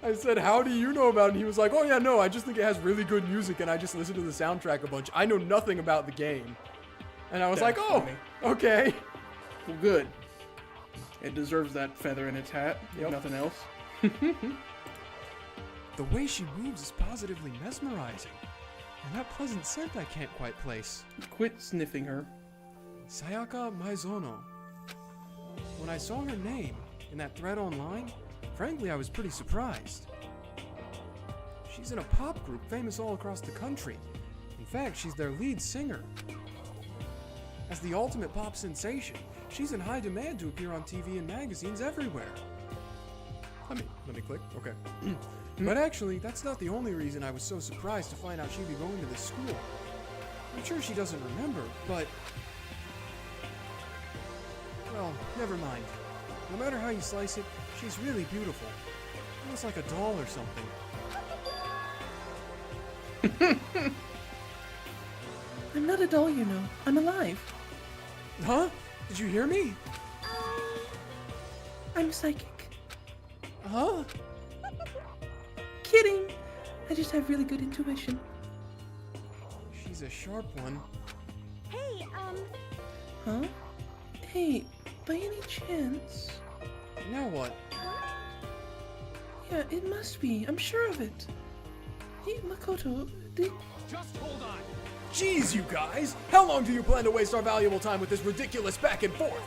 I said, "How do you know about it?" And he was like, "Oh yeah, no, I just think it has really good music and I just listen to the soundtrack a bunch. I know nothing about the game." And I was like, "Oh, funny. okay." Well, good. It deserves that feather in its hat, if nothing else. The way she moves is positively mesmerizing. And that pleasant scent I can't quite place. Quit sniffing her. Sayaka Maizono. When I saw her name in that thread online, frankly, I was pretty surprised. She's in a pop group famous all across the country. In fact, she's their lead singer. As the ultimate pop sensation, she's in high demand to appear on TV and magazines everywhere. Let me click. Okay. But actually, that's not the only reason I was so surprised to find out she'd be going to this school. I'm sure she doesn't remember, but... well, never mind. No matter how you slice it, she's really beautiful. Almost like a doll or something. I'm not a doll, you know. I'm alive. Huh? Did you hear me? I'm psychic. Huh? Kidding! I just have really good intuition. She's a sharp one. Hey, Huh? Hey, by any chance? Now what? Yeah, it must be. I'm sure of it. Hey, Makoto, did... Just hold on. Jeez, you guys! How long do you plan to waste our valuable time with this ridiculous back and forth?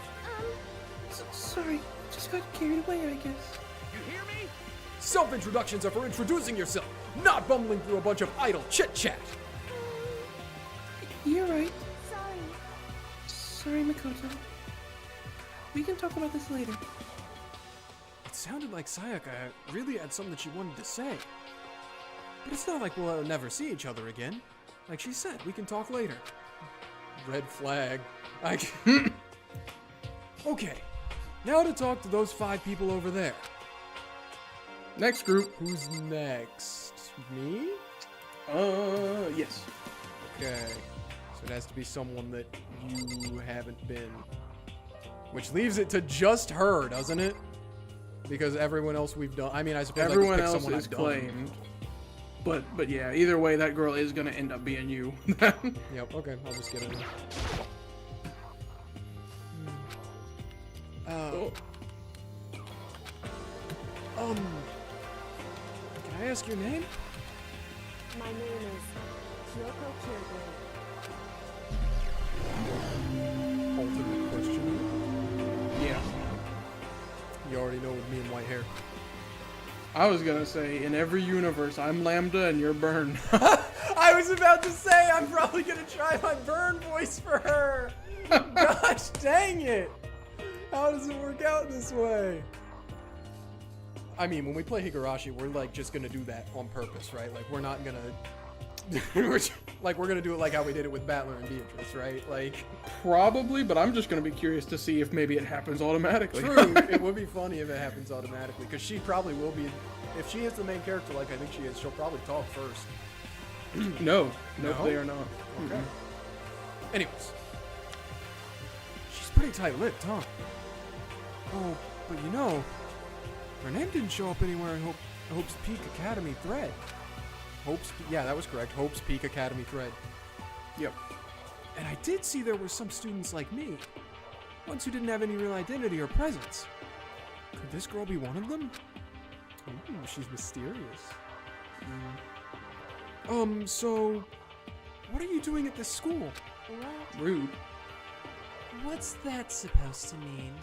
Sorry, just got carried away, I guess. You hear me? Self-introductions are for introducing yourself, not bumbling through a bunch of idle chit-chat. You're right. sorry. Sorry, Makoto. We can talk about this later. It sounded like Sayaka really had something that she wanted to say. But it's not like we'll never see each other again. Like she said, we can talk later. Red flag. Okay, now to talk to those 5 people over there. Next group. Who's next? Me? Yes. Okay. So it has to be someone that you haven't been. Which leaves it to just her, doesn't it? Because everyone else we've done. I mean, I suppose Everyone I could pick else someone is I've done. claimed. But yeah, either way, that girl is gonna end up being you. Yep, okay, I'll just get it. Can I ask your name? My name is Kyoko Kirigiri. Ultimate question. Yeah. You already know with me and white hair. I was gonna say, in every universe, I'm Lambda and you're Burn. I was about to say, I'm probably gonna try my Burn voice for her. Gosh dang it. How does it work out this way? I mean, when we play Higurashi, we're like just gonna do that on purpose, right? Like we're not gonna, we're gonna do it like how we did it with Battler and Beatrice, right? Like Probably, but I'm just gonna be curious to see if maybe it happens automatically. true, it would be funny if it happens automatically, because she probably will be. If she is the main character, like I think she is, she'll probably talk first. No, No? they are not. Okay. Anyways, she's pretty tight-lipped, huh? Oh, but you know, her name didn't show up anywhere in Hope's Peak Academy thread. Yeah, that was correct. Hope's Peak Academy thread. Yep. And I did see there were some students like me, ones who didn't have any real identity or presence. Could this girl be one of them? Ooh, she's mysterious. So, what are you doing at this school? What? Rude. What's that supposed to mean?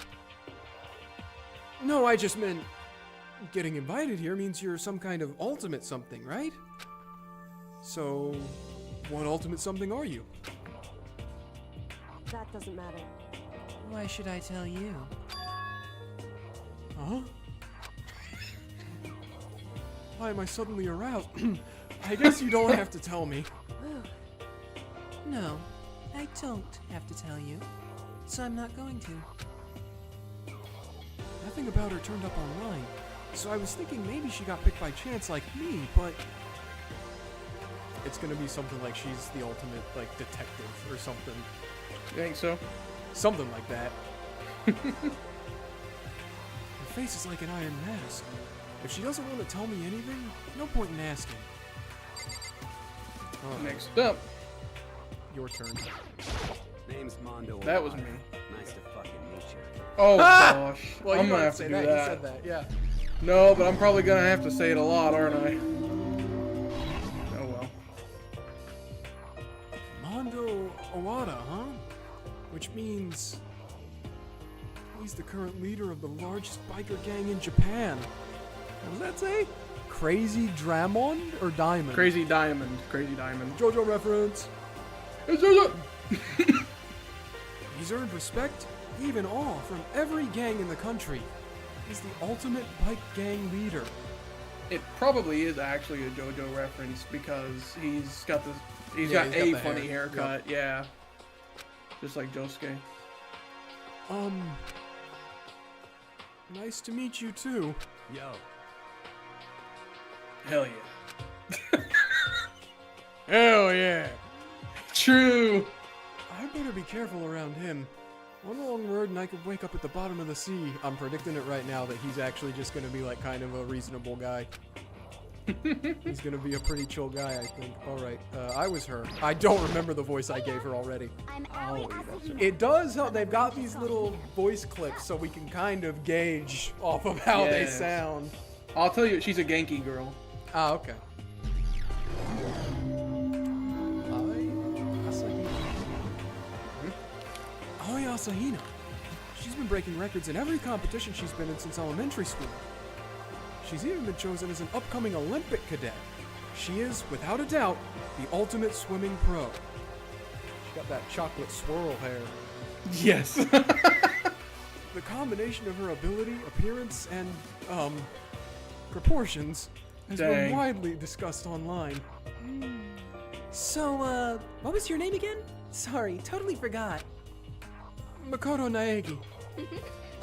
No, I just meant getting invited here means you're some kind of ultimate something, right? So, what ultimate something are you? That doesn't matter. Why should I tell you? Huh? Why am I suddenly aroused? I guess you don't have to tell me. No, I don't have to tell you, so I'm not going to. Nothing about her turned up online, so I was thinking maybe she got picked by chance like me, but it's gonna be something like she's the ultimate, like, detective or something. You think so? Something like that. Her face is like an iron mask. If she doesn't want to tell me anything, no point in asking. Next up, Your turn. Name's Mondo. that was me. Nice to fucking meet you. Oh gosh, Well, I'm you gonna don't have to say do that. that. You said that, yeah. No, but I'm probably gonna have to say it a lot, aren't I? Oh well. Mondo Owada, huh? Which means he's the current leader of the largest biker gang in Japan. What does that say? Crazy Dramond or Diamond? Crazy Diamond. Crazy Diamond. JoJo reference. It's JoJo! He's earned respect, even awe, from every gang in the country. He's the ultimate bike gang leader. It probably is actually a JoJo reference because he's got this. He's Yeah, got he's got a the funny hair. haircut. Yeah. Just like Josuke. Nice to meet you too. Yo. Hell yeah. Hell yeah. True. I better be careful around him. One wrong word and I could wake up at the bottom of the sea. I'm predicting it right now that he's actually just gonna be like kind of a reasonable guy. He's gonna be a pretty chill guy, I think. Alright, I was her. I don't remember the voice I gave her already. I'm Oh, that's right. It does help. They've got these little voice clips so we can kind of gauge off of how they Yes. sound. I'll tell you, she's a Genki girl. Ah, okay. Aoi Asahina. She's been breaking records in every competition she's been in since elementary school. She's even been chosen as an upcoming Olympic cadet. She is, without a doubt, the ultimate swimming pro. She's got that chocolate swirl hair. Yes. The combination of her ability, appearance, and, proportions has been Dang. widely discussed online. So, what was your name again? Sorry, totally forgot. Makoto Naegi.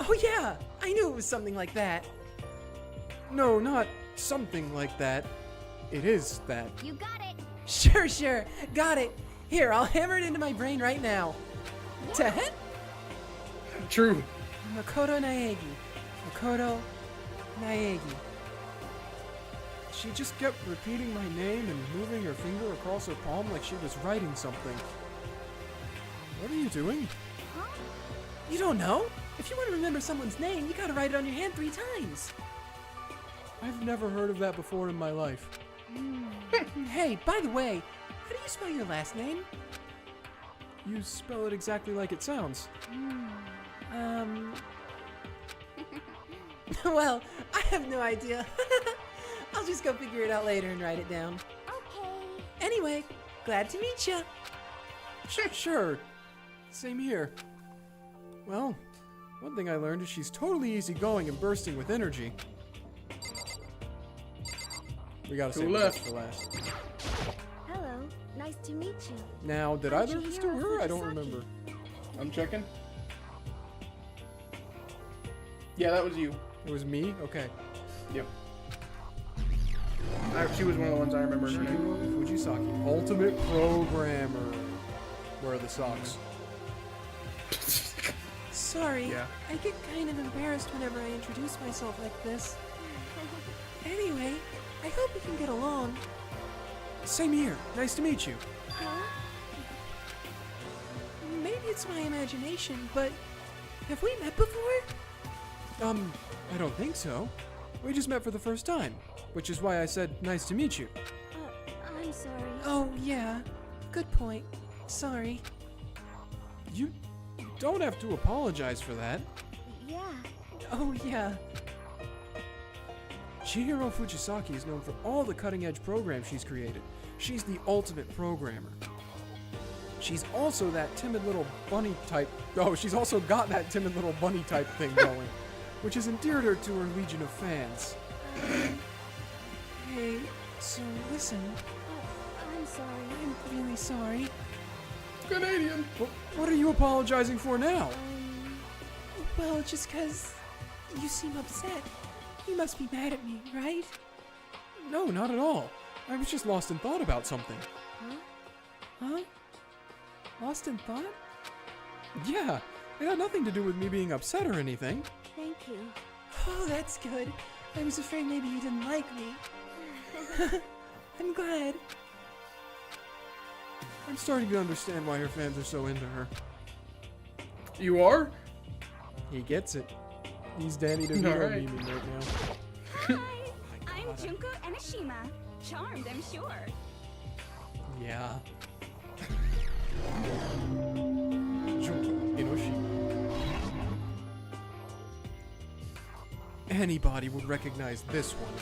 Oh yeah, I knew it was something like that. No, not something like that. It is that. You got it. Sure, got it. Here, I'll hammer it into my brain right now. Tehen? True. Makoto Naegi. Makoto Naegi. She just kept repeating my name and moving her finger across her palm like she was writing something. What are you doing? You don't know? If you want to remember someone's name, you gotta write it on your hand 3 times. I've never heard of that before in my life. Hey, by the way, how do you spell your last name? You spell it exactly like it sounds. Well, I have no idea. I'll just go figure it out later and write it down. Okay. Anyway, glad to meet ya. Sure. Same here. Well, one thing I learned is she's totally easygoing and bursting with energy. We gotta save the best for last. Hello. Nice to meet you. Now, did either of us do her? I don't remember. I'm checking. Yeah, that was you. It was me? Okay. Yep. She was one of the ones I remember. Her name. Chihiro Fujisaki, ultimate programmer. Where are the socks? Sorry, Yeah. I get kind of embarrassed whenever I introduce myself like this. Anyway, I hope we can get along. Same here. Nice to meet you. Huh? Maybe it's my imagination, but have we met before? I don't think so. We just met for the first time, which is why I said nice to meet you. I'm sorry. Oh, yeah. Good point. Sorry. You don't have to apologize for that. Yeah. Oh, yeah. Chihiro Fujisaki is known for all the cutting-edge programs she's created. She's the ultimate programmer. She's also that timid little bunny type... Oh, she's also got that timid little bunny type thing going, which has endeared her to her legion of fans. Hey, so listen, I'm sorry. I'm really sorry. Canadian. What are you apologizing for now? Well, just 'cause you seem upset. You must be mad at me, right? No, not at all. I was just lost in thought about something. Huh? Lost in thought? Yeah, it had nothing to do with me being upset or anything. Thank you. Oh, that's good. I was afraid maybe you didn't like me. I'm glad. I'm starting to understand why her fans are so into her. You are? He gets it. He's Danny DeVito Alright. memeing right now. Hi, I'm Junko Enoshima. Charmed, I'm sure. Yeah. Junko Enoshima. Anybody would recognize this one.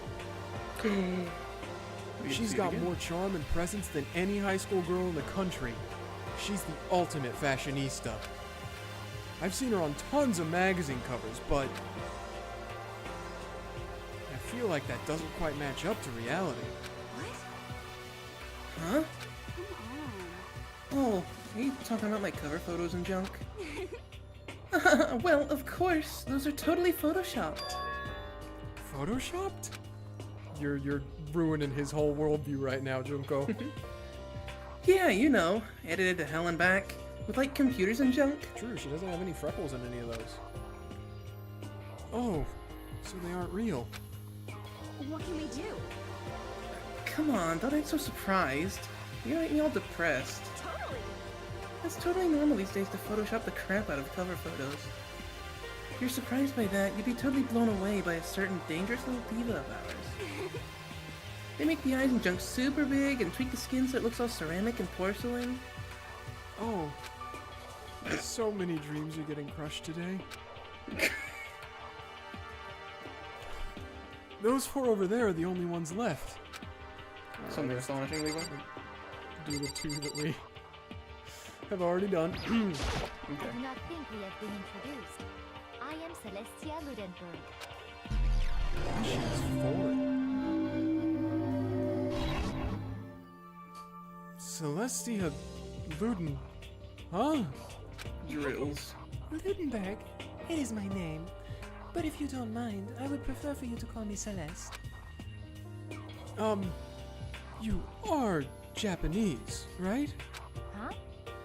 She's got more charm and presence than any high school girl in the country. She's the ultimate fashionista. I've seen her on tons of magazine covers, but I feel like that doesn't quite match up to reality. Huh? Come Oh, are you talking about my cover photos and junk? Well, of course. Those are totally photoshopped. Photoshopped? You're ruining his whole worldview right now, Junko. Yeah, you know, edited to hell and back. With like computers and junk. True, she doesn't have any freckles in any of those. Oh, so they aren't real. on. What can we do? Come on, don't act so surprised. You're making me all depressed. Totally. It's totally normal these days to Photoshop the crap out of cover photos. If you're surprised by that, you'd be totally blown away by a certain dangerous little diva of ours. They make the eyes and junk super big and tweak the skin so it looks all ceramic and porcelain. Oh, there's so many dreams are getting crushed today. Those four over there are the only ones left. Something astonishing, Levi. Do the two that we have already done. I do not think we have been introduced. I am Celestia Ludenberg. She's four. Celestia Luden. Huh? Drills. Ludenberg, it is my name. But if you don't mind, I would prefer for you to call me Celeste. You are Japanese, right? Huh?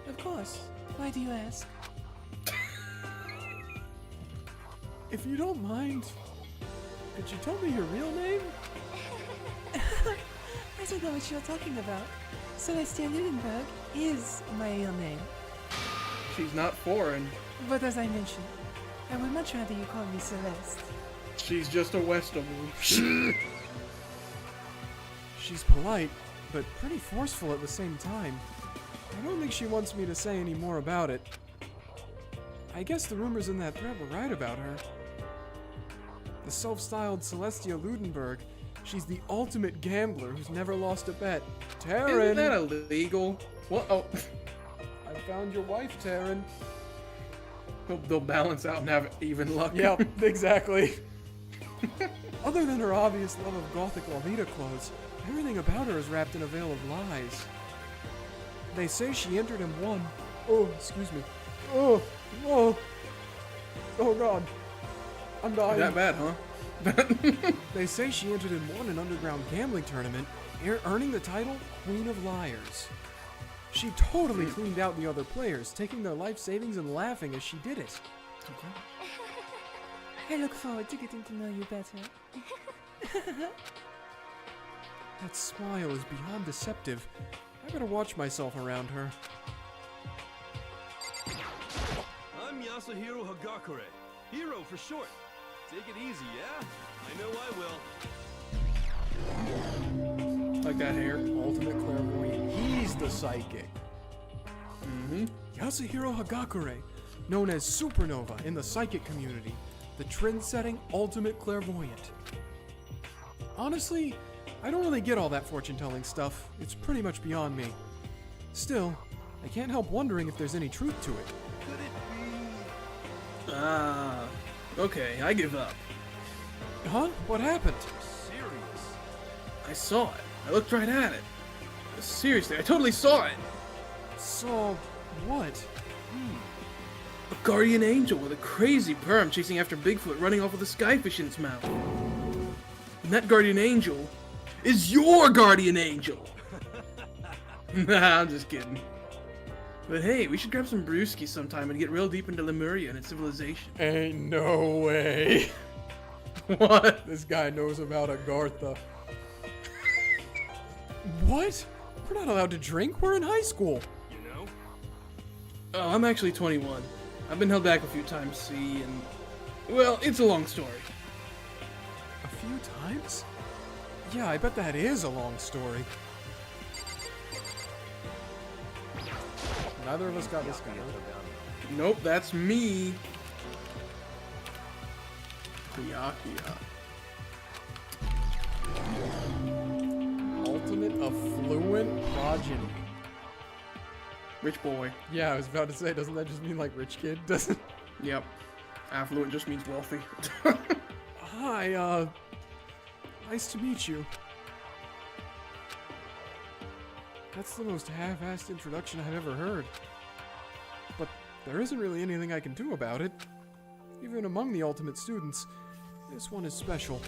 Of course. Why do you ask? If you don't mind, could you tell me your real name? I don't know what you're talking about. Celestia Ludenberg is my real name. She's not foreign. But as I mentioned, I would much rather you call me Celeste. She's just a Westable. She's polite, but pretty forceful at the same time. I don't think she wants me to say any more about it. I guess the rumors in that thread were right about her. The self-styled Celestia Ludenberg She's the ultimate gambler who's never lost a bet. Isn't Taryn! that illegal? What? Oh. I found your wife, Taryn. They'll balance out and have even luck. Yep, exactly. Other than her obvious love of gothic Lolita clothes, everything about her is wrapped in a veil of lies. They say she entered and won. Oh, excuse me. Oh, God. I'm dying. That bad, huh? They say she entered and won an underground gambling tournament, earning the title Queen of Liars. She totally cleaned out the other players, taking their life savings and laughing as she did it. I look forward to getting to know you better. That smile is beyond deceptive. I better watch myself around her. I'm Yasuhiro Hagakure. Hero for short. Take it easy, yeah? I know I will. Like that hair. Ultimate clairvoyant. He's the psychic. Yasuhiro Hagakure, known as Supernova in the psychic community, the trend-setting ultimate clairvoyant. Honestly, I don't really get all that fortune-telling stuff. It's pretty much beyond me. Still, I can't help wondering if there's any truth to it. Could it be... Ah. Okay, I give up. Huh? What happened? serious? I saw it. I looked right at it. Seriously, I totally saw it. Saw what? A guardian angel with a crazy perm chasing after Bigfoot running off with a skyfish in its mouth. And that guardian angel is your guardian angel! Nah, I'm just kidding. But hey, we should grab some brewskis sometime and get real deep into Lemuria and its civilization. Ain't no way. What? This guy knows about Agartha. What? We're not allowed to drink? We're in high school. You know? Oh, I'm actually 21. I've been held back a few times, see, and... well, it's a long story. A few times? Yeah, I bet that is a long story. Neither of us got this guy. Nope, that's me. Byakuya. Ultimate affluent progeny. Rich boy. Yeah, I was about to say, doesn't that just mean like rich kid? Doesn't? Yep. Affluent just means wealthy. Hi, nice to meet you. That's the most half-assed introduction I've ever heard. But there isn't really anything I can do about it. Even among the ultimate students, this one is special.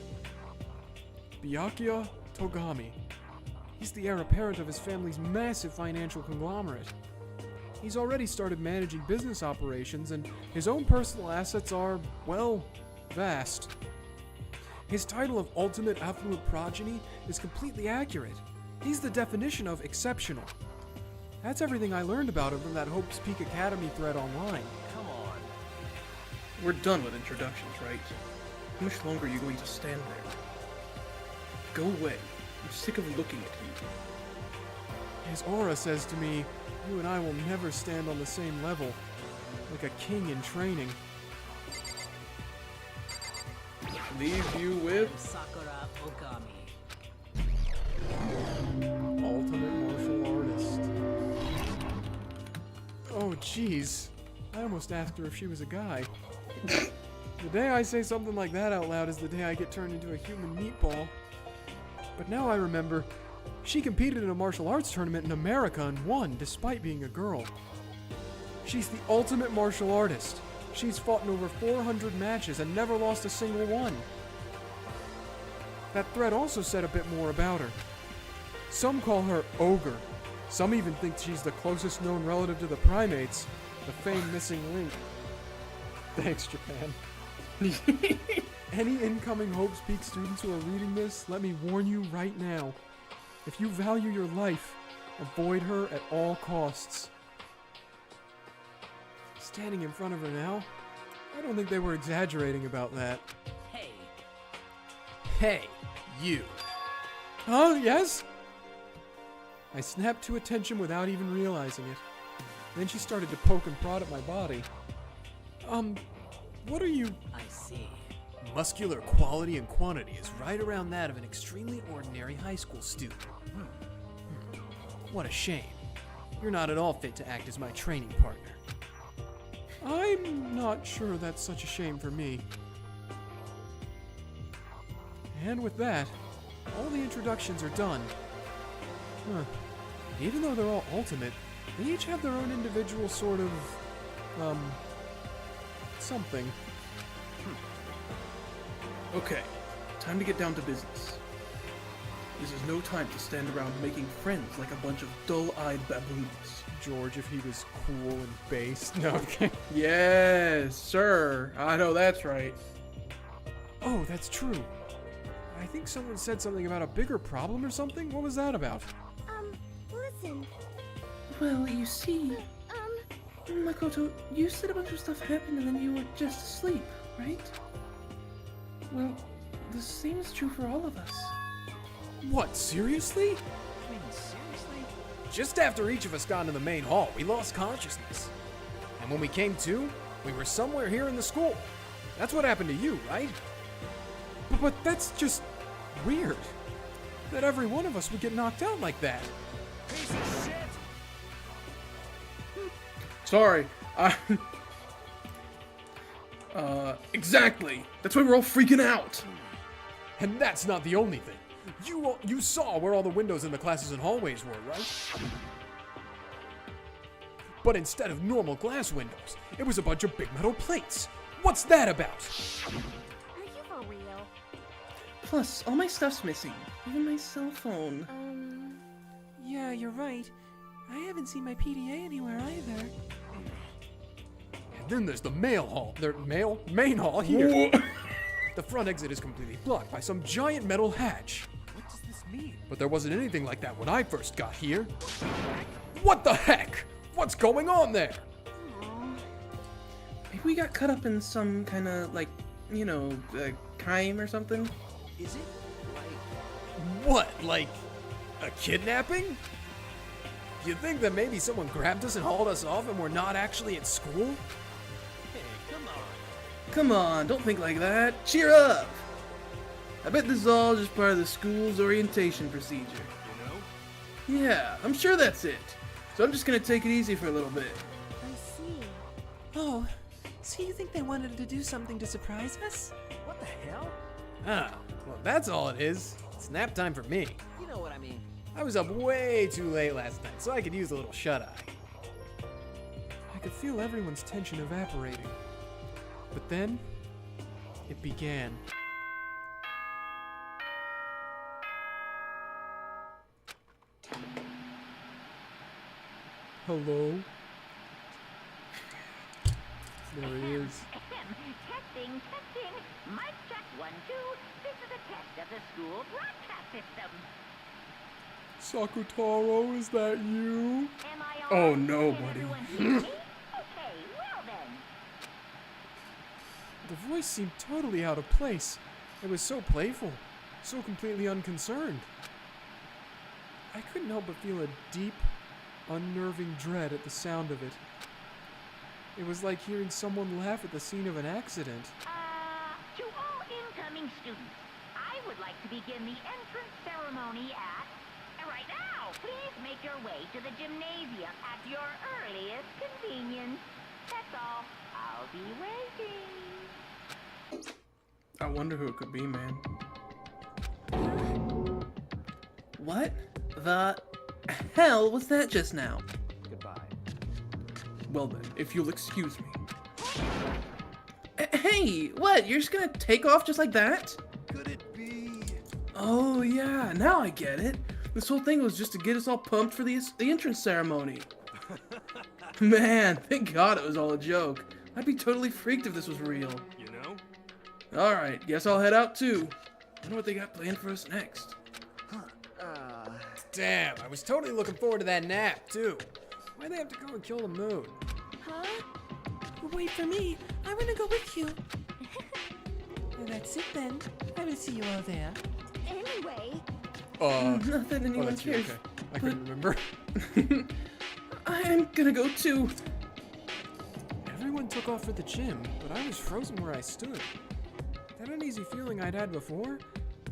Byakuya Togami. He's the heir apparent of his family's massive financial conglomerate. He's already started managing business operations, and his own personal assets are, well, vast. His title of Ultimate Affluent Progeny is completely accurate. He's the definition of exceptional. That's everything I learned about him from that Hope's Peak Academy thread online. Come on. We're done with introductions, right? How much longer are you going to stand there? Go away. I'm sick of looking at you. His aura says to me, you and I will never stand on the same level, like a king in training. Leave you with Sakura Okami. Ultimate martial artist. Oh, jeez. I almost asked her if she was a guy. The day I say something like that out loud is the day I get turned into a human meatball. But now I remember, she competed in a martial arts tournament in America and won, despite being a girl. She's the ultimate martial artist. She's fought in over 400 matches and never lost a single one. That thread also said a bit more about her. Some call her Ogre. Some even think she's the closest known relative to the primates, the famed missing link. Thanks, Japan. Any incoming Hope's Peak students who are reading this, let me warn you right now. If you value your life, avoid her at all costs. Standing in front of her now, I don't think they were exaggerating about that. Hey. Hey, you. Huh? Yes? I snapped to attention without even realizing it. Then she started to poke and prod at my body. What are you... I see. muscular quality and quantity is right around that of an extremely ordinary high school student. What a shame. You're not at all fit to act as my training partner. I'm not sure that's such a shame for me. And with that, all the introductions are done. Even though they're all ultimate, they each have their own individual sort of, something. Okay, time to get down to business. This is no time to stand around making friends like a bunch of dull-eyed baboons. George, if he was cool and based. No, okay. Yes, sir. I know that's right. Oh, that's true. I think someone said something about a bigger problem or something. What was that about? Listen. Well, you see, Makoto, you said a bunch of stuff happened and then you were just asleep, right? Well, the same is true for all of us. What, seriously? I mean, seriously? Just after each of us got into the main hall, we lost consciousness. And when we came to, we were somewhere here in the school. That's what happened to you, right? But that's just weird. That every one of us would get knocked out like that. Piece of shit! Sorry. Exactly. That's why we're all freaking out. And that's not the only thing. You saw where all the windows in the classes and hallways were, right? But instead of normal glass windows, it was a bunch of big metal plates. What's that about? Are you for real? Plus, all my stuff's missing. Even my cell phone. Yeah, you're right. I haven't seen my PDA anywhere either. And then there's the main hall here. The front exit is completely blocked by some giant metal hatch. What does this mean? But there wasn't anything like that when I first got here. What the heck? What's going on there? Maybe we got caught up in some kind of, like, you know, crime or something? Is it? What, like a kidnapping? You think that maybe someone grabbed us and hauled us off and we're not actually at school? Hey, come on. Come on, don't think like that. Cheer up! I bet this is all just part of the school's orientation procedure. You know? Yeah, I'm sure that's it. So I'm just gonna take it easy for a little bit. I see. Oh, so you think they wanted to do something to surprise us? What the hell? Ah, well, that's all it is. It's nap time for me. You know what I mean. I was up way too late last night, so I could use a little shut-eye. I could feel everyone's tension evaporating. But then, it began. Hello? There he is. Testing. Mic check 1, 2. This is a test of the school broadcast system. Sakutaro, is that you? Am I on? Oh no, Can buddy. everyone hear me? Okay, well then. The voice seemed totally out of place. It was so playful, so completely unconcerned. I couldn't help but feel a deep, unnerving dread at the sound of it. It was like hearing someone laugh at the scene of an accident. To all incoming students, I would like to begin the entrance ceremony at... Right now, please make your way to the gymnasium at your earliest convenience. That's all. I'll be waiting. I wonder who it could be, man. What the hell was that just now? Goodbye. Well then, if you'll excuse me. Hey, what? You're just gonna take off just like that? Could it be? Oh yeah, now I get it. This whole thing was just to get us all pumped for the entrance ceremony. Man, thank God it was all a joke. I'd be totally freaked if this was real. You know? Alright, guess I'll head out too. Wonder what they got planned for us next. Damn, I was totally looking forward to that nap, too. Why'd they have to go and kill the moon? Huh? Wait for me. I want to go with you. Well, that's it then. I will see you all there. Anyway. Not that anyone that's you, cares. okay. I couldn't remember. I'm gonna go too. Everyone took off for the gym, but I was frozen where I stood. That That uneasy feeling I'd had before,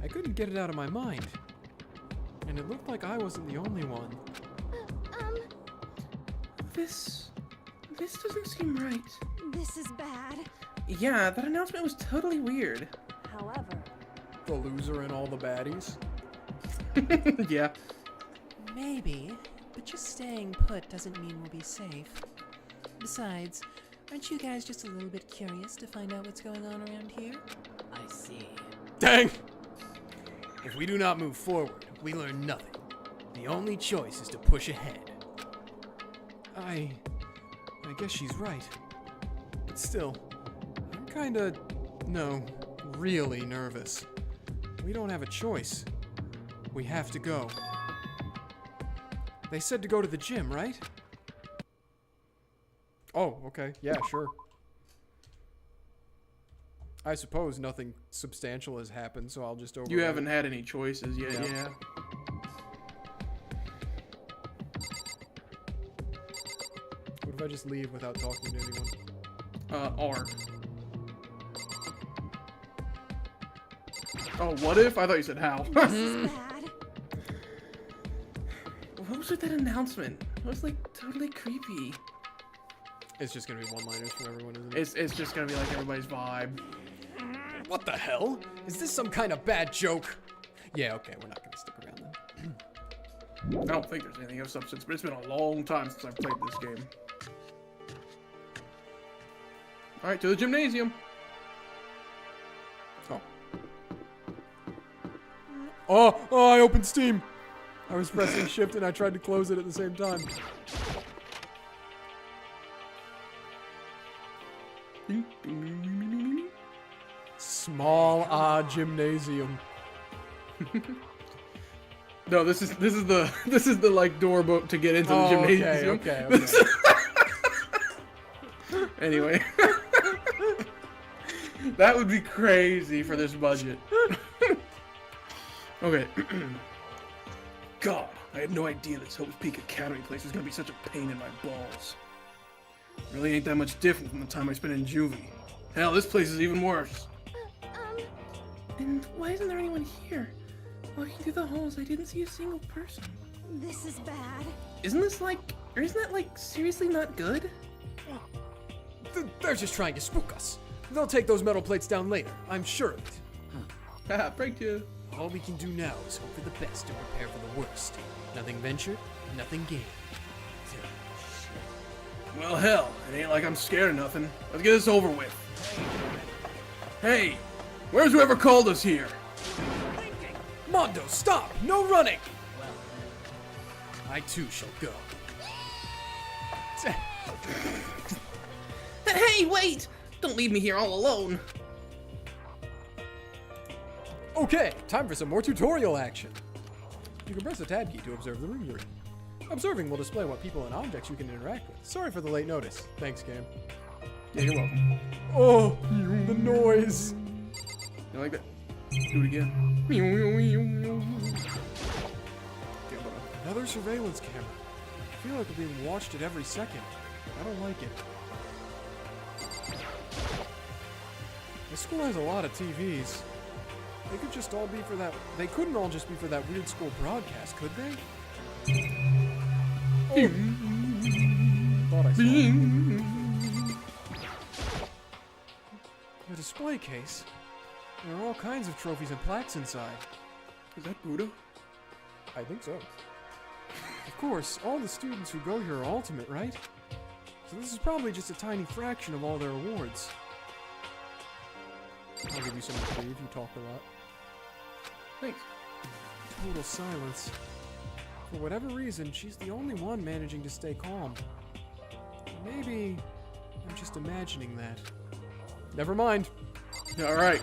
I couldn't get it out of my mind. And it looked like I wasn't the only one. This doesn't seem right. This is bad. Yeah, that announcement was totally weird. However, The loser and all the baddies. Yeah. Maybe, but just staying put doesn't mean we'll be safe. Besides, aren't you guys just a little bit curious to find out what's going on around here? I see. Dang! If we do not move forward, we learn nothing. The only choice is to push ahead. I guess she's right. But still, I'm kinda, no, really nervous. We don't have a choice. We have to go. They said to go to the gym, right? Oh, okay. Yeah, sure. I suppose nothing substantial has happened, so I'll just override. You haven't had any choices yet, yeah. What if I just leave without talking to anyone? R. Oh, what if? I thought you said how. this is bad. What was with that announcement? It was like totally creepy. It's just gonna be one-liners from everyone, isn't it? It's just gonna be like everybody's vibe. What the hell? Is this some kind of bad joke? Yeah, okay, we're not gonna stick around then. I don't think there's anything of substance, but it's been a long time since I've played this game. Alright, to the gymnasium. Oh, I opened Steam. I was pressing shift and I tried to close it at the same time. Small gymnasium. No, this is the like door book to get into the gymnasium. Okay. Anyway. That would be crazy for this budget. Okay. God, I had no idea this Hope's Peak Academy place was gonna be such a pain in my balls. Really ain't that much different from the time I spent in juvie. Hell, this place is even worse. And why isn't there anyone here? Walking through the halls, I didn't see a single person. This is bad. Isn't that like seriously not good? They're just trying to spook us. They'll take those metal plates down later. I'm sure of it. Haha, pranked you. All we can do now is hope for the best and prepare for the worst. Nothing ventured, nothing gained. Well, hell, it ain't like I'm scared of nothing. Let's get this over with. Hey, where's whoever called us here? Mondo, stop! No running! I too shall go. Hey, wait! Don't leave me here all alone. Okay, time for some more tutorial action. You can press the tab key to observe the room you're in. Observing will display what people and objects you can interact with. Sorry for the late notice. Thanks, game. Yeah, you're welcome. Oh, the noise. You like that? Do it again. Another surveillance camera. I feel like we're being watched at every second. I don't like it. The school has a lot of TVs. They could just all be for that. They couldn't all just be for that weird school broadcast, could they? Oh. Thought I saw it. The display case. There are all kinds of trophies and plaques inside. Is that Buddha? I think so. Of course, all the students who go here are ultimate, right? So this is probably just a tiny fraction of all their awards. I'll give you some reprieve, you talked a lot. Thanks. Total silence. For whatever reason, she's the only one managing to stay calm. Maybe I'm just imagining that. Never mind. Alright.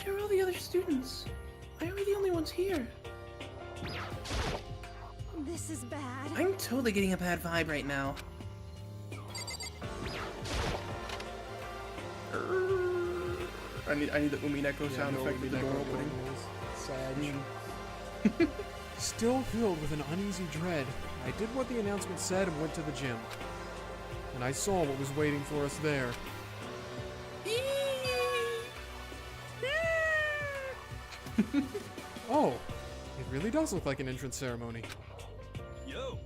Where are all the other students? Why are we the only ones here? This is bad. I'm totally getting a bad vibe right now. I need the Umineko sound effect with the door opening. Sad. Still filled with an uneasy dread, I did what the announcement said and went to the gym. And I saw what was waiting for us there. Eee! Oh, it really does look like an entrance ceremony. Yo.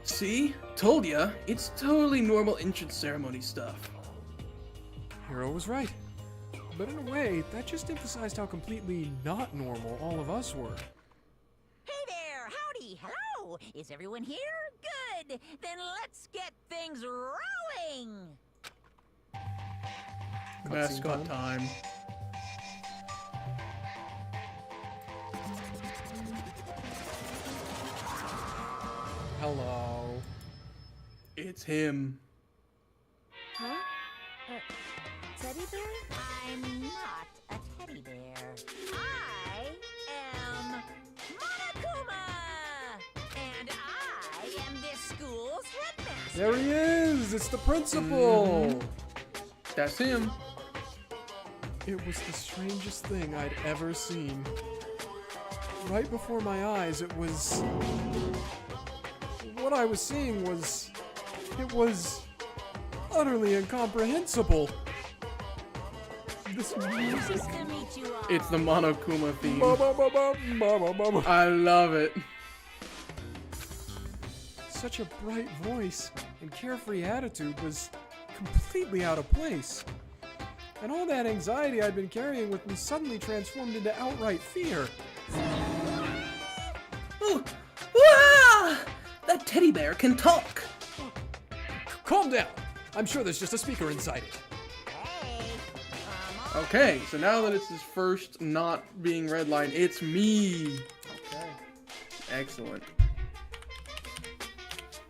See? Told ya. It's totally normal entrance ceremony stuff. Hero was right. But in a way, that just emphasized how completely not normal all of us were. Hey there, howdy, hello. Is everyone here? Good. Then let's get things rolling. Mascot time. Hello. It's him. Huh? Teddy bear? I'm not a teddy bear. I am Monokuma! And I am this school's headmaster. There he is! It's the principal! That's him. It was the strangest thing I'd ever seen. Right before my eyes, it was... What I was seeing was... It was... utterly incomprehensible. This music... Nice to meet you all. It's the Monokuma theme. Ba-ba-ba-ba-ba-ba-ba. I love it. Such a bright voice and carefree attitude was completely out of place. And all that anxiety I'd been carrying with me suddenly transformed into outright fear. Ooh. Wah! That teddy bear can talk. Calm down. I'm sure there's just a speaker inside it. Okay, so now that it's his first not being redline, it's me. Okay. Excellent.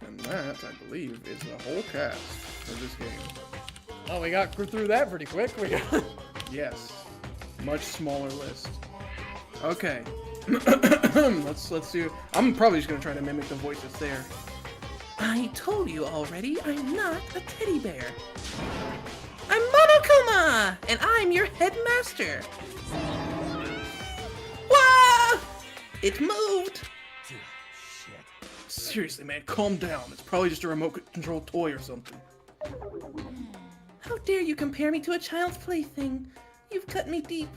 And that, I believe, is the whole cast for this game. Oh, we got through that pretty quick. Yes. Much smaller list. Okay. let's do... I'm probably just gonna try to mimic the voice that's there. I told you already, I'm not a teddy bear. I'm Monokuma, and I'm your headmaster. Wah! It moved. Seriously, man, calm down. It's probably just a remote control toy or something. How dare you compare me to a child's plaything? You've cut me deep,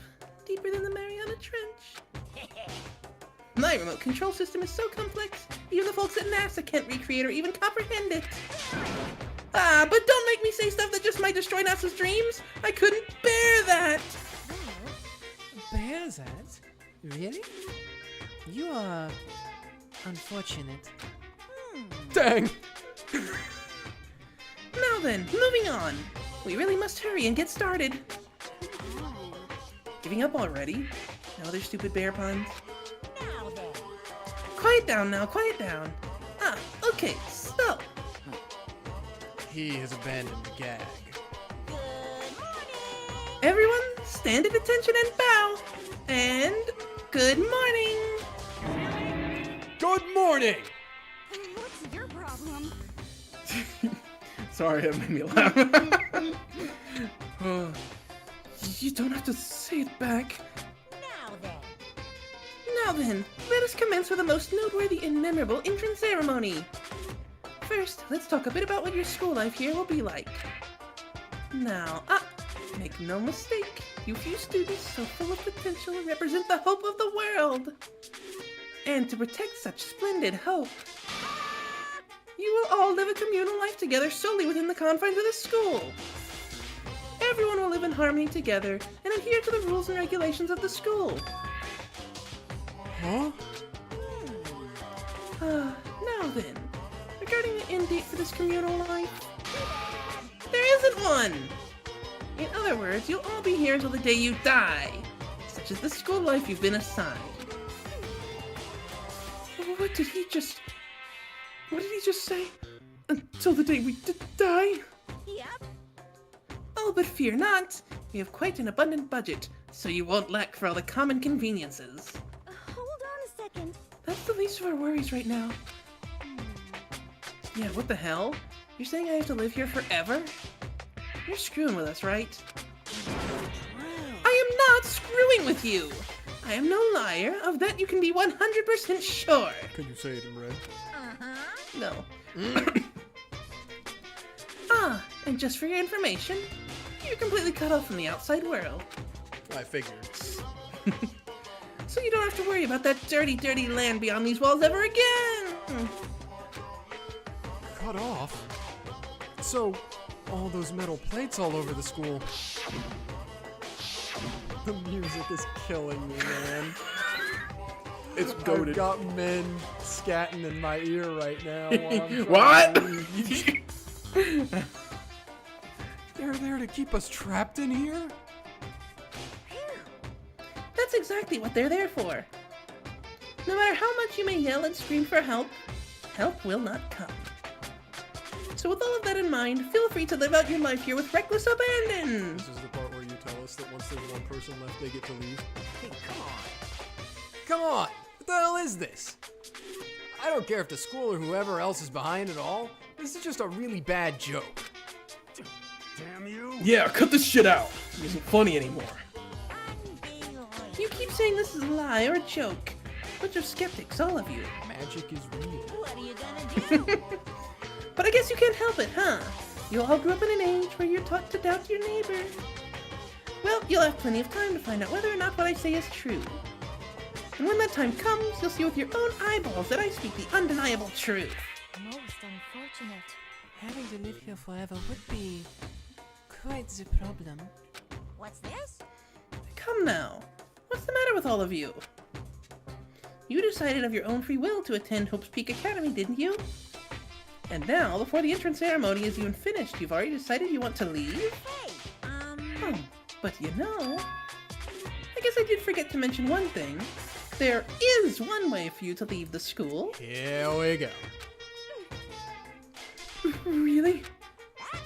deeper than the Mariana Trench. My remote control system is so complex, even the folks at NASA can't recreate or even comprehend it. Ah, but don't make me say stuff that just might destroy NASA's dreams. I couldn't bear that. Bear that? Really? You are unfortunate. Dang! Now then, moving on. We really must hurry and get started. Giving up already? No other stupid bear puns? Now then. Quiet down now, quiet down. Ah, okay, so. He has abandoned the gag. Good morning. Everyone, stand at attention and bow. And good morning. Good morning! What's your problem? Sorry, that made me laugh. You don't have to say it back. Now then. Now then, let us commence with the most noteworthy and memorable entrance ceremony. First, let's talk a bit about what your school life here will be like. Now, make no mistake, you few students so full of potential represent the hope of the world. And to protect such splendid hope, you will all live a communal life together solely within the confines of the school. Everyone will live in harmony together and adhere to the rules and regulations of the school. Huh? Now then, regarding the end date for this communal life, there isn't one! In other words, you'll all be here until the day you die, such is the school life you've been assigned. What did he just say? Until the day we die? Yep. Oh, but fear not. We have quite an abundant budget, so you won't lack for all the common conveniences. Hold on a second. That's the least of our worries right now. Yeah, what the hell? You're saying I have to live here forever? You're screwing with us, right? I am not screwing with you! I am no liar, of that you can be 100% sure. Could you say it in red? Uh-huh. No. And just for your information, you're completely cut off from the outside world. I figured. you don't have to worry about that dirty, dirty land beyond these walls ever again. Cut off? So, all those metal plates all over the school. The music is killing me, man. It's goated. I've got men scatting in my ear right now. What? They're there to keep us trapped in here? That's exactly what they're there for. No matter how much you may yell and scream for help, help will not come. So with all of that in mind, feel free to live out your life here with reckless abandon. This is the part where you tell us that once there's one person left, they get to leave. Hey, come on. Come on! What the hell is this? I don't care if the school or whoever else is behind it all. This is just a really bad joke. Damn you! Yeah, cut this shit out. It isn't funny anymore. You keep saying this is a lie or a joke. Bunch of skeptics, all of you. Magic is real. What are you gonna do? But I guess you can't help it, huh? You all grew up in an age where you're taught to doubt your neighbor. Well, you'll have plenty of time to find out whether or not what I say is true. And when that time comes, you'll see with your own eyeballs that I speak the undeniable truth. Most unfortunate. Having to live here forever would be quite the problem. What's this? Come now. What's the matter with all of you? You decided of your own free will to attend Hope's Peak Academy, didn't you? And now, before the entrance ceremony is even finished, you've already decided you want to leave? Hey, But you know, I guess I did forget to mention one thing. There is one way for you to leave the school. Here we go. Really?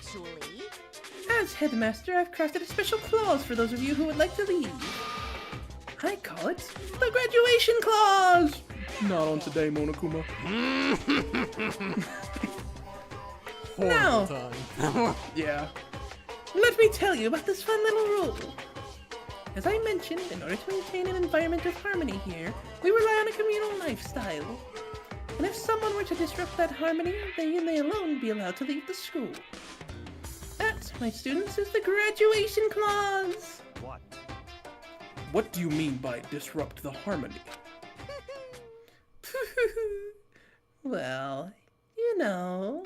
actually... As headmaster, I've crafted a special clause for those of you who would like to leave. I call it the graduation clause! Not on today, Monokuma. Now, Time. Yeah. let me tell you about this fun little rule. As I mentioned, in order to maintain an environment of harmony here, we rely on a communal lifestyle. And if someone were to disrupt that harmony, they and they alone be allowed to leave the school. That, my students, is the graduation clause. What? What do you mean by disrupt the harmony? Well, you know,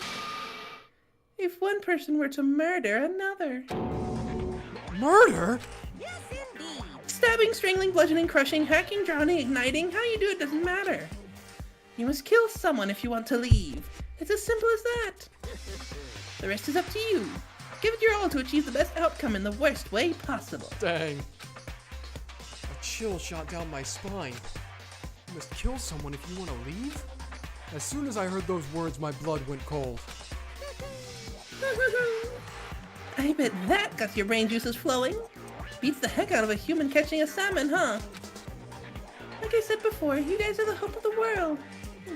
if one person were to murder another. Murder? Yes, indeed. Stabbing, strangling, bludgeoning, crushing, hacking, drowning, igniting, how you do it doesn't matter. You must kill someone if you want to leave. It's as simple as that. The rest is up to you. Give it your all to achieve the best outcome in the worst way possible. Dang. A chill shot down my spine. You must kill someone if you want to leave? As soon as I heard those words, my blood went cold. I bet that got your brain juices flowing. Beats the heck out of a human catching a salmon, huh? Like I said before, you guys are the hope of the world.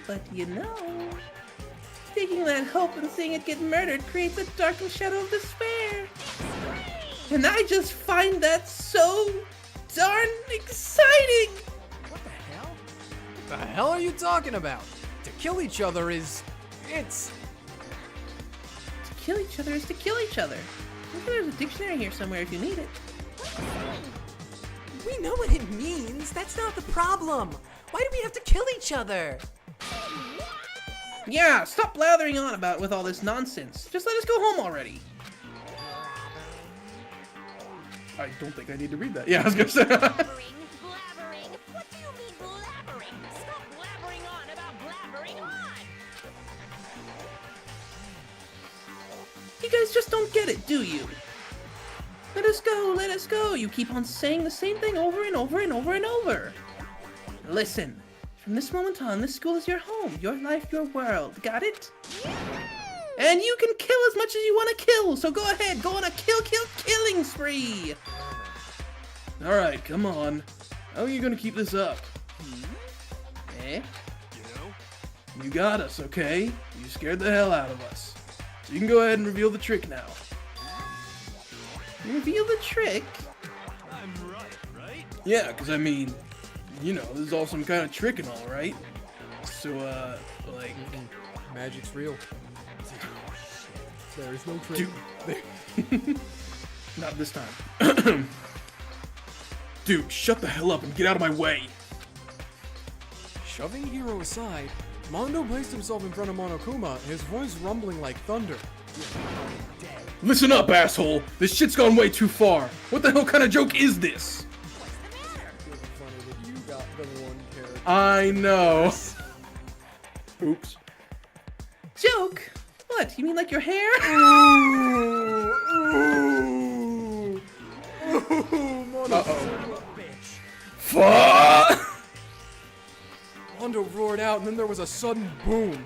But you know, taking that hope and seeing it get murdered creates a darkened shadow of despair. And I just find that so darn exciting! What the hell? The hell are you talking about? To kill each other is... it's... To kill each other is to kill each other. I'm sure there's a dictionary here somewhere if you need it. We know what it means. That's not the problem. Why do we have to kill each other? Yeah, stop blathering on about with all this nonsense. Just let us go home already. I don't think I need to read that. Yeah, I was gonna say. Blabbering. What do you mean blabbering? Stop blabbering on about blabbering on! You guys just don't get it, do you? Let us go, let us go. You keep on saying the same thing over and over and over and over. Listen, from this moment on, this school is your home, your life, your world. Got it? And you can kill as much as you want to kill, so go ahead, go on a killing spree. Alright, come on. How are you gonna keep this up? Eh? You know? You got us, okay? You scared the hell out of us. So you can go ahead and reveal the trick now. Reveal the trick? I'm right? Yeah, because I mean, you know, this is all some kind of trick and all, right? So, like... Magic's real. There is no trick. Dude. Not this time. Dude, shut the hell up and get out of my way. Shoving Hiro aside, Mondo placed himself in front of Monokuma, his voice rumbling like thunder. Listen up, asshole! This shit's gone way too far! What the hell kind of joke is this? You got the one character. I know. Oops. Joke? What? You mean like your hair? Uh-oh. Fuck! Mondo roared out, and then there was a sudden boom.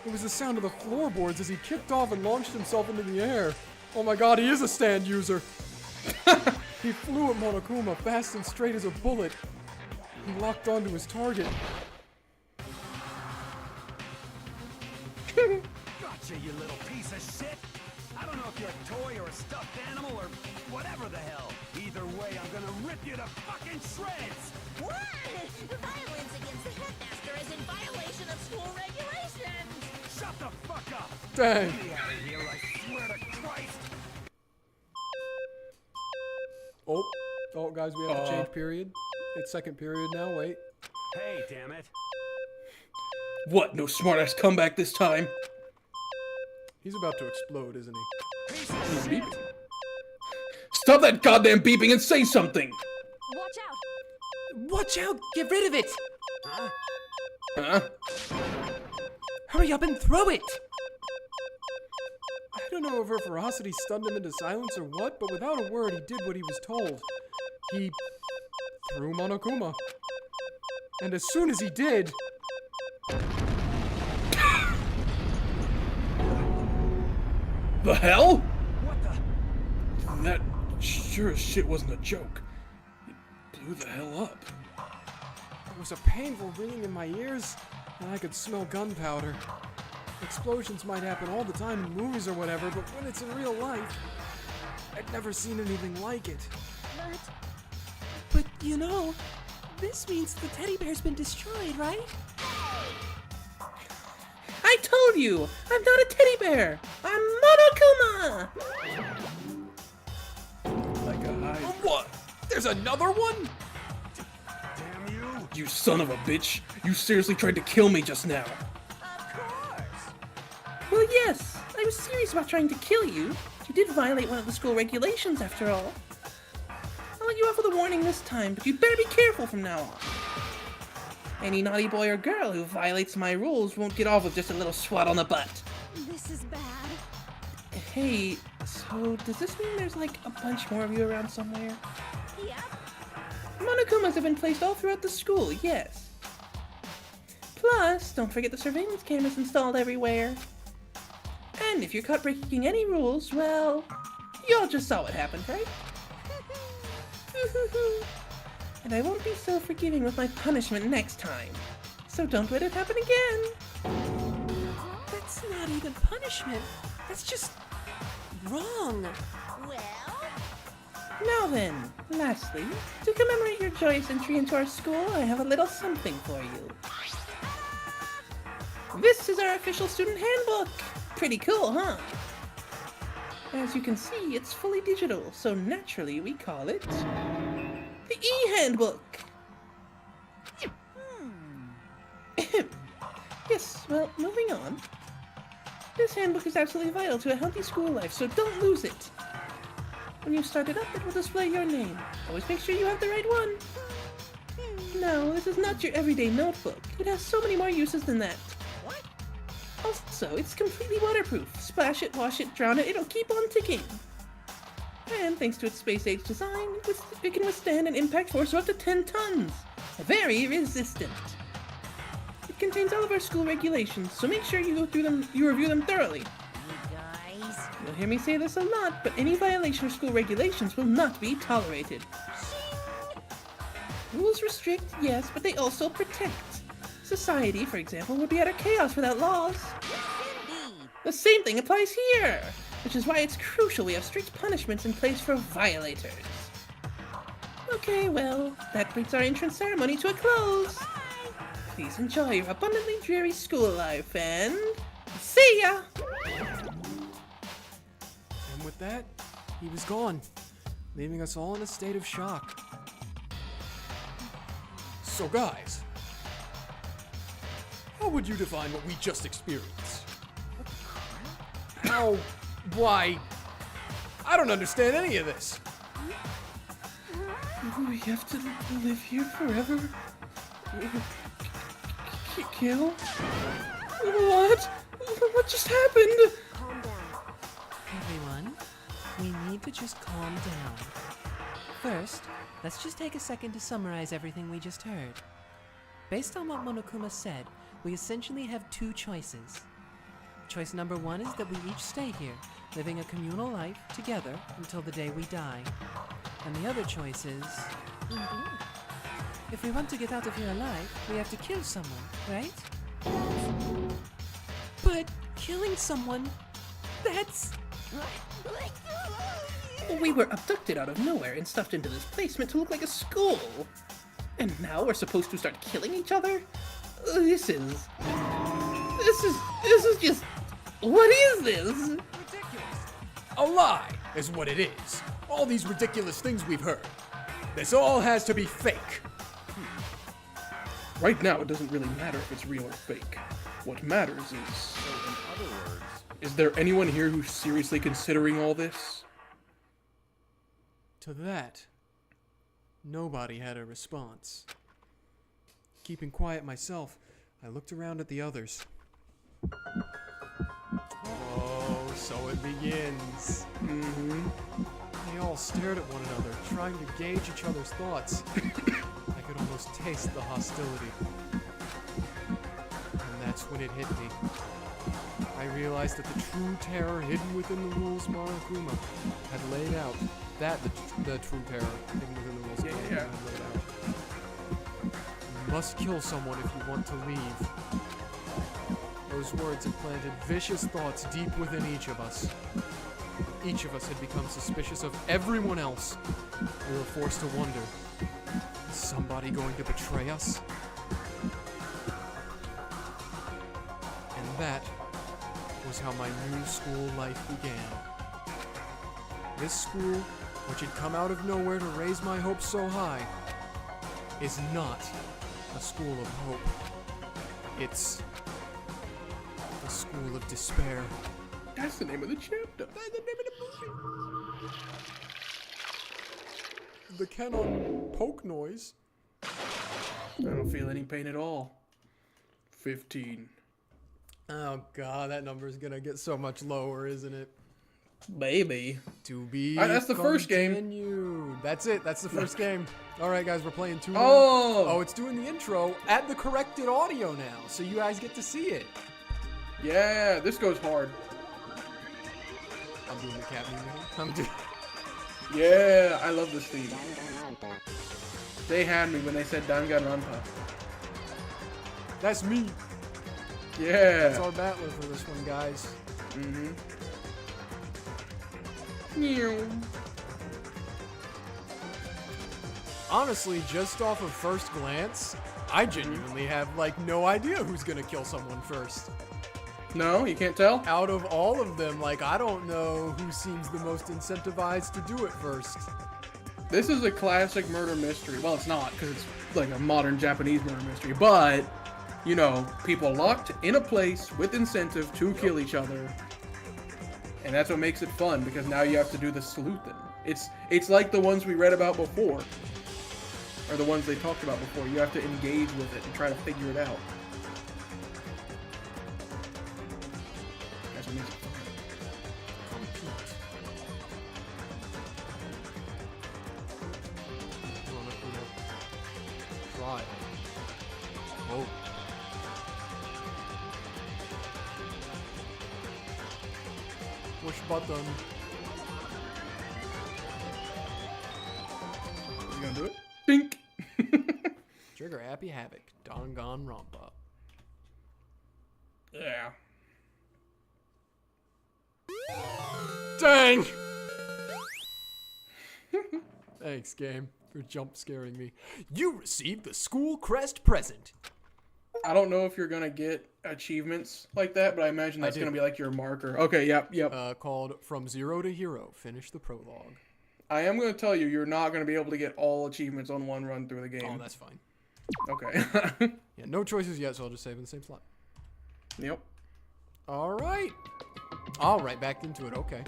It was the sound of the floorboards as he kicked off and launched himself into the air. Oh my god, he is a stand user. He flew at Monokuma fast and straight as a bullet. He locked onto his target. Gotcha, you little piece of shit! I don't know if you're a toy or a stuffed animal or whatever the hell. Either way, I'm gonna rip you to fucking shreds! What? Violence against the headmaster is in violation of school regulations! Shut the fuck up! Dang. Get me out of here, I swear to Christ! Oh, guys, we have to change period. It's second period now, wait. Hey, damn it. What? No smartass comeback this time? He's about to explode, isn't he? Piece of shit! Stop that goddamn beeping and say something! Watch out! Watch out! Get rid of it! Huh? Hurry up and throw it! I don't know if her ferocity stunned him into silence or what, but without a word, he did what he was told. He threw Monokuma. And as soon as he did... The hell? What the? That sure as shit wasn't a joke. It blew the hell up. There was a painful ringing in my ears, and I could smell gunpowder. Explosions might happen all the time in movies or whatever, but when it's in real life, I'd never seen anything like it. But you know, this means the teddy bear's been destroyed, right? I told you! I'm not a teddy bear! I'm Monokuma! Like a high. What? There's another one? Damn you! You son of a bitch! You seriously tried to kill me just now. Of course! Well, yes, I was serious about trying to kill you. You did violate one of the school regulations, after all. I'll let you off with a warning this time, but you better be careful from now on. Any naughty boy or girl who violates my rules won't get off with just a little swat on the butt. This is bad. Hey, so does this mean there's like a bunch more of you around somewhere? Yep. Monokumas have been placed all throughout the school, yes. Plus, don't forget the surveillance cameras installed everywhere. And if you're caught breaking any rules, well, you all just saw what happened, right? And I won't be so forgiving with my punishment next time. So don't let it happen again. That's not even punishment. That's just wrong. Well? Now then, lastly, to commemorate your joyous entry into our school, I have a little something for you. This is our official student handbook. Pretty cool, huh? As you can see, it's fully digital, so naturally we call it the e-handbook. Yes, well, moving on. This handbook is absolutely vital to a healthy school life, so don't lose it. When you start it up, it will display your name. Always make sure you have the right one. No, this is not your everyday notebook. It has so many more uses than that. What? Also, it's completely waterproof. Splash it, wash it, drown it, it'll keep on ticking. And thanks to its space-age design, it can withstand an impact force of up to 10 tons. Very resistant. It contains all of our school regulations, so make sure you review them thoroughly. You guys? You'll hear me say this a lot, but any violation of school regulations will not be tolerated. Rules restrict, yes, but they also protect. Society, for example, would be utter chaos without laws. Indeed. The same thing applies here, which is why it's crucial we have strict punishments in place for violators. Okay, well, that brings our entrance ceremony to a close. Please enjoy your abundantly dreary school life, and see ya! And with that, he was gone, leaving us all in a state of shock. So guys, How would you define what we just experienced? How? Why? I don't understand any of this. We have to live here forever? Kill? What? What just happened? Calm down. Everyone, we need to just calm down. First, let's just take a second to summarize everything we just heard. Based on what Monokuma said, we essentially have two choices. Choice number one is that we each stay here, living a communal life together until the day we die. And the other choice is... if we want to get out of here alive, we have to kill someone, right? But killing someone, that's... We were abducted out of nowhere and stuffed into this place meant to look like a school. And now we're supposed to start killing each other? This is just... What is this? Ridiculous. A lie is what it is. All these ridiculous things we've heard. This all has to be fake. Right now, it doesn't really matter if it's real or fake. What matters is... So, in other words... Is there anyone here who's seriously considering all this? To that, nobody had a response. Keeping quiet myself, I looked around at the others. Oh, so it begins. Mm-hmm. They all stared at one another, trying to gauge each other's thoughts. I could almost taste the hostility. And that's when it hit me. I realized that the true terror hidden within the rules Monokuma had laid out. The true terror hidden within the rules Monokuma had laid out. You must kill someone if you want to leave. Those words had planted vicious thoughts deep within each of us. Each of us had become suspicious of everyone else. We were forced to wonder, is somebody going to betray us? And that was how my new school life began. This school, which had come out of nowhere to raise my hopes so high, is not a school of hope. It's a school of despair. That's the name of the chapter. That's the name of the movie. The Canon poke noise. I don't feel any pain at all. 15. Oh god, that number is gonna get so much lower, isn't it? Baby. To be that's the first game. continued. That's it. That's the first game. All right, guys, we're playing 2 more. Oh, it's doing the intro at the corrected audio now, so you guys get to see it. yeah, this goes hard. I'm doing the cat meme now. I'm doing. Yeah, I love this theme. They had me when they said Danganronpa. That's me. Yeah. That's our battler for this one, guys. Mm-hmm. Honestly, just off of first glance, I genuinely have, like, no idea who's gonna kill someone first. No, you can't tell? Out of all of them, like, I don't know who seems the most incentivized to do it first. This is a classic murder mystery. Well, it's not, because it's like a modern Japanese murder mystery, but, you know, people locked in a place with incentive to kill each other. And that's what makes it fun, because now you have to do the sleuthing. It's like the ones we read about before. Or the ones they talked about before. You have to engage with it and try to figure it out. That's what makes it fun. Try. Oh. Push button. You gonna do it? Dink! Trigger happy Havoc. Danganronpa. Yeah. Dang! Thanks, game, for jump scaring me. You received the school crest present. I don't know if you're gonna get achievements like that, but I imagine that's gonna be like your marker. Okay, yep. Called From Zero to Hero. Finish the prologue. I am gonna tell you, you're not gonna be able to get all achievements on one run through the game. Oh, that's fine. Okay. Yeah, no choices yet, so I'll just save in the same slot. Yep. All right. All right, back into it. Okay.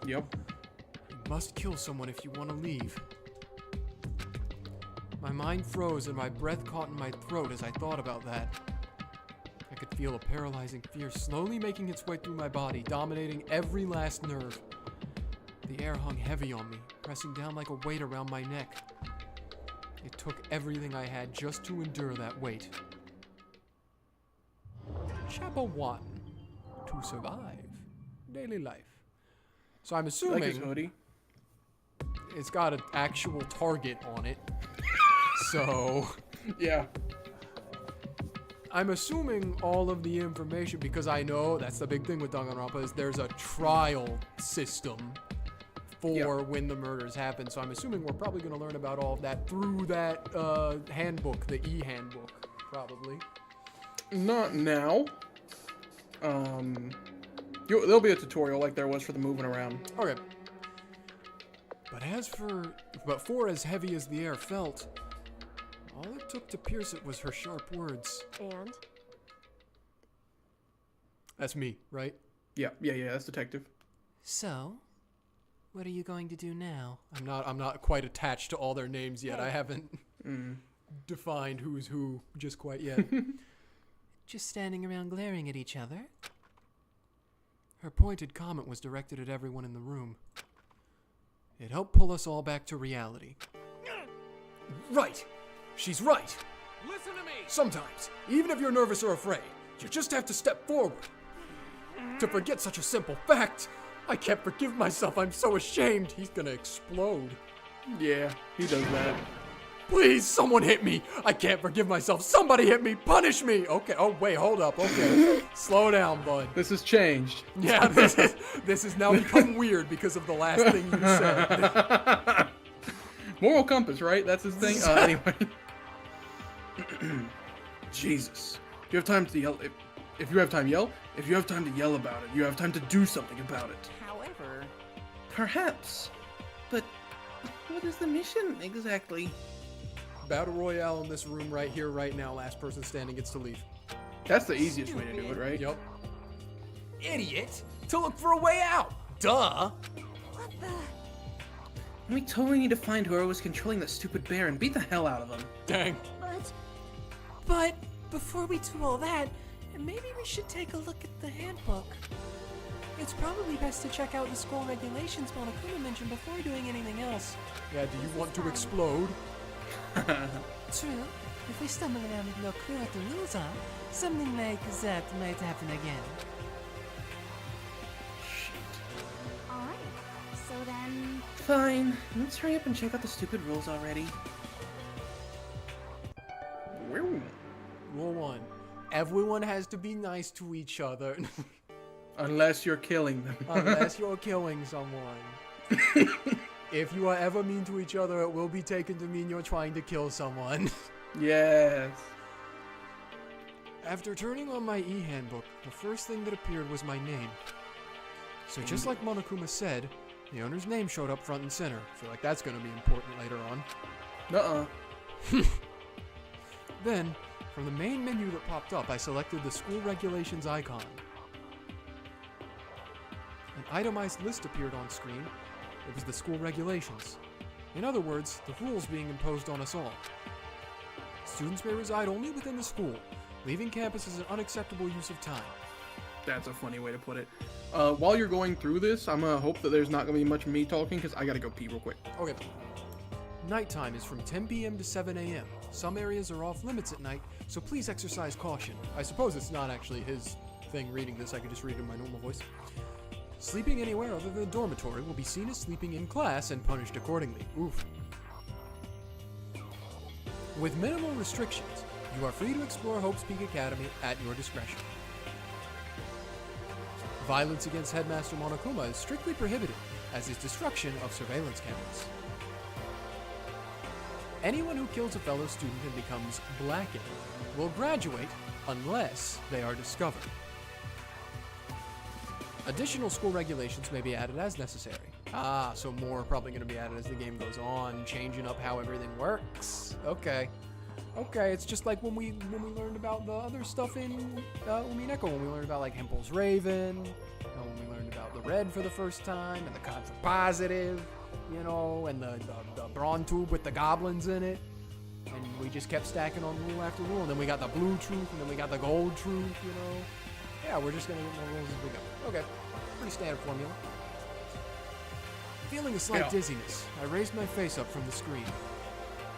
Yep. You must kill someone if you want to leave. My mind froze and my breath caught in my throat as I thought about that. I could feel a paralyzing fear slowly making its way through my body, dominating every last nerve. The air hung heavy on me, pressing down like a weight around my neck. It took everything I had just to endure that weight. Chapter 1. To survive. Daily life. So I'm assuming Like his hoodie. it's got an actual target on it. So Yeah. I'm assuming all of the information, because I know that's the big thing with Danganronpa, is there's a trial system for when the murders happen. So I'm assuming we're probably going to learn about all of that through that handbook, the e-handbook, probably. Not now. There'll be a tutorial like there was for the moving around. Okay. But for as heavy as the air felt, all it took to pierce it was her sharp words. And? That's me, right? Yeah, that's detective. So, what are you going to do now? I'm not quite attached to all their names yet. I haven't defined who's who just quite yet. Just standing around glaring at each other? Her pointed comment was directed at everyone in the room. It helped pull us all back to reality. Right! She's right! Listen to me! Sometimes, even if you're nervous or afraid, you just have to step forward. To forget such a simple fact, I can't forgive myself. I'm so ashamed. He's gonna explode. Yeah, he does that. Please, someone hit me. I can't forgive myself. Somebody hit me. Punish me. Okay. Oh, wait. Hold up. Okay. Slow down, bud. This has changed. Yeah, this has now become weird because of the last thing you said. Moral compass, right? That's his thing? Anyway. Jesus. If you have time to yell, if you have time, yell. If you have time to yell about it, you have time to do something about it. However... Perhaps. But what is the mission exactly? Battle Royale in this room right here, right now. Last person standing gets to leave. That's the easiest way to do it, right? Yep. Idiot! To look for a way out! Duh! What the... We totally need to find whoever was controlling that stupid bear and beat the hell out of him. Dang. But before we do all that, maybe we should take a look at the handbook. It's probably best to check out the school regulations Monokuma mentioned before doing anything else. Yeah, do you want to explode? True. If we stumble around with no clue what the rules are, something like that might happen again. Alright, so then... Fine. Let's hurry up and check out the stupid rules already. Rule 1. Everyone has to be nice to each other. Unless you're killing them. Unless you're killing someone. If you are ever mean to each other, it will be taken to mean you're trying to kill someone. Yes. After turning on my e-handbook, the first thing that appeared was my name. So just like Monokuma said, the owner's name showed up front and center. I feel like that's going to be important later on. Then, from the main menu that popped up, I selected the school regulations icon. An itemized list appeared on screen. It was the school regulations. In other words, the rules being imposed on us all. Students may reside only within the school. Leaving campus is an unacceptable use of time. That's a funny way to put it. While you're going through this, I'm gonna hope that there's not gonna be much me talking because I gotta go pee real quick. Okay. Nighttime is from 10 p.m. to 7 a.m. Some areas are off limits at night, so please exercise caution. I suppose it's not actually his thing reading this. I could just read it in my normal voice. Sleeping anywhere other than the dormitory will be seen as sleeping in class and punished accordingly. Oof. With minimal restrictions, you are free to explore Hope's Peak Academy at your discretion. Violence against Headmaster Monokuma is strictly prohibited, as is destruction of surveillance cameras. Anyone who kills a fellow student and becomes blackened will graduate unless they are discovered. Additional school regulations may be added as necessary. So more are probably going to be added as the game goes on, changing up how everything works. Okay. Okay, it's just like when we learned about the other stuff in Umineko, when we learned about like Hempel's Raven, when we learned about the Red for the first time, and the Contrapositive, and the Brawn Tube with the goblins in it, and we just kept stacking on rule after rule, and then we got the Blue Truth, and then we got the Gold Truth, Yeah, we're just gonna get more rules as we go. Okay, pretty standard formula. Feeling a slight dizziness, I raised my face up from the screen.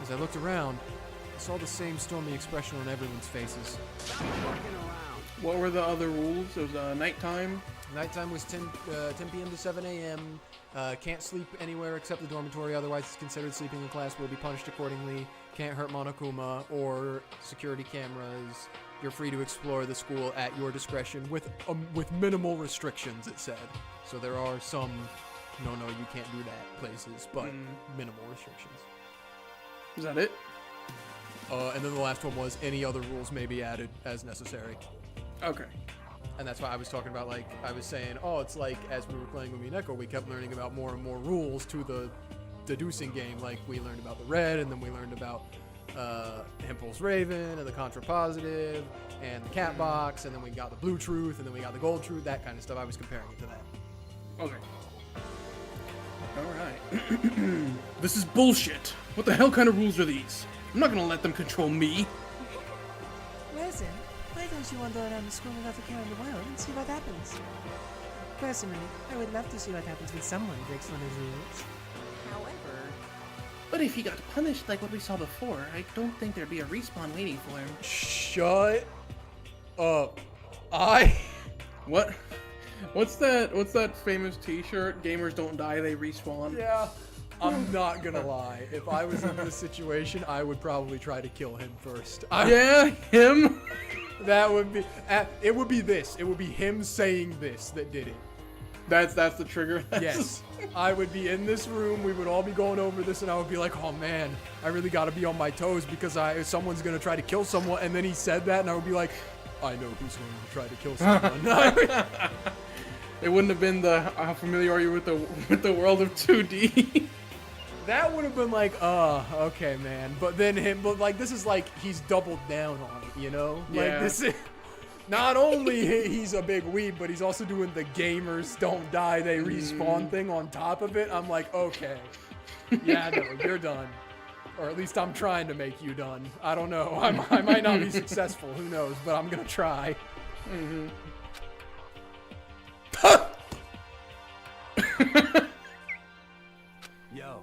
As I looked around, I saw the same stormy expression on everyone's faces. What were the other rules? It was nighttime? Nighttime was 10 p.m. to 7 a.m. Can't sleep anywhere except the dormitory, otherwise it's considered sleeping in class, will be punished accordingly. Can't hurt Monokuma or security cameras. You're free to explore the school at your discretion with minimal restrictions, it said. So there are some, no, you can't do that places, but minimal restrictions. Is that it? And then the last one was any other rules may be added as necessary. Okay. And that's why I was talking about, like, I was saying, it's like as we were playing Umineko, we kept learning about more and more rules to the deducing game. Like, we learned about the Red, and then we learned about Hempel's Raven, and the Contrapositive, and the Cat Box, and then we got the Blue Truth, and then we got the Gold Truth, that kind of stuff. I was comparing it to that. Okay. Alright. This is bullshit. What the hell kind of rules are these? I'm not gonna let them control me. Listen, why don't you wander around the school without a care in the world and see what happens? Personally, I would love to see what happens when someone breaks one of the rules. However... But if he got punished like what we saw before, I don't think there'd be a respawn waiting for him. Shut up. What? What's that famous t-shirt? Gamers don't die, they respawn. Yeah. I'm not gonna lie. If I was in this situation, I would probably try to kill him first. Yeah, him? That would be... it would be this. It would be him saying this that did it. That's the trigger? Yes. I would be in this room, we would all be going over this, and I would be like, oh man, I really gotta be on my toes because someone's gonna try to kill someone, and then he said that, and I would be like, I know who's going to try to kill someone. It wouldn't have been how familiar are you with the world of 2D? That would have been like, okay, man. But this is like he's doubled down on it, Like yeah. this is not only he's a big weeb, but he's also doing the gamers don't die, they respawn thing on top of it. I'm like, okay, yeah, no, you're done, or at least I'm trying to make you done. I don't know. I might not be successful. Who knows? But I'm gonna try. Mm-hmm. Yo.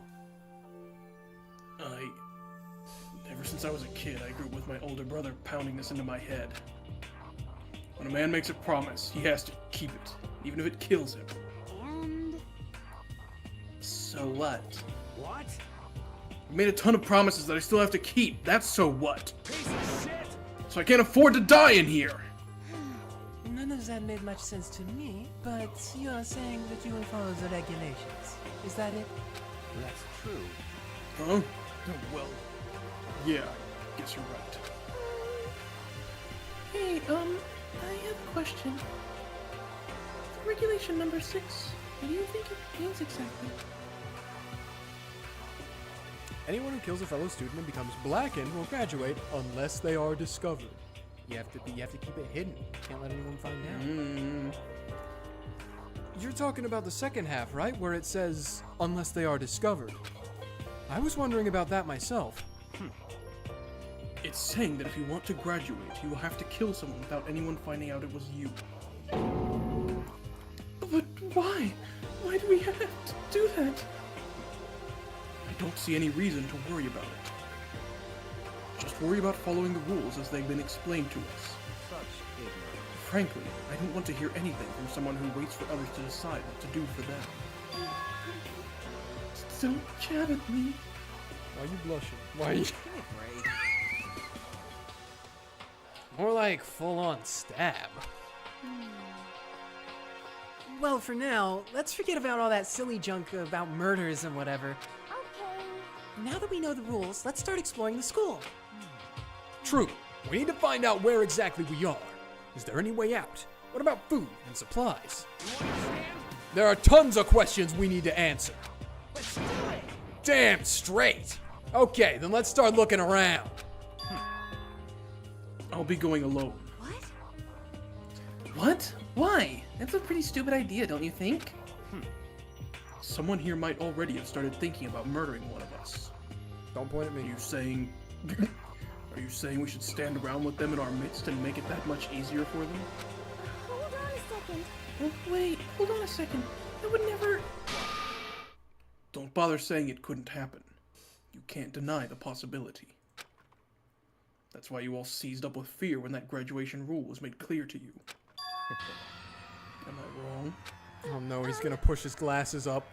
Ever since I was a kid, I grew up with my older brother pounding this into my head. When a man makes a promise, he has to keep it, even if it kills him. And... So what? What? I made a ton of promises that I still have to keep. That's so what? Piece of shit! So I can't afford to die in here! None of that made much sense to me, but you are saying that you will follow the regulations. Is that it? That's true. Huh? Well, yeah, I guess you're right. Hey, I have a question. Regulation number 6. What do you think it means exactly? Anyone who kills a fellow student and becomes blackened will graduate unless they are discovered. You have to keep it hidden. Can't let anyone find out. You're talking about the second half, right? Where it says, unless they are discovered. I was wondering about that myself. It's saying that if you want to graduate, you will have to kill someone without anyone finding out it was you. But why? Why do we have to do that? I don't see any reason to worry about it. Just worry about following the rules as they've been explained to us. Such ignorance. Frankly, I don't want to hear anything from someone who waits for others to decide what to do for them. Don't jab at me. Why are you blushing? Why are you... More like full-on stab. Well, for now, let's forget about all that silly junk about murders and whatever. Okay. Now that we know the rules, let's start exploring the school. True. We need to find out where exactly we are. Is there any way out? What about food and supplies? You understand? There are tons of questions we need to answer. Let's do it! Damn straight. Okay, then let's start looking around. I'll be going alone. What? What? Why? That's a pretty stupid idea, don't you think? Someone here might already have started thinking about murdering one of us. Don't point at me. Are you saying... Are you saying we should stand around with them in our midst and make it that much easier for them? Hold on a second. Oh, wait, hold on a second. I would never... Don't bother saying it couldn't happen. You can't deny the possibility. That's why you all seized up with fear when that graduation rule was made clear to you. Am I wrong? Oh no, he's gonna push his glasses up.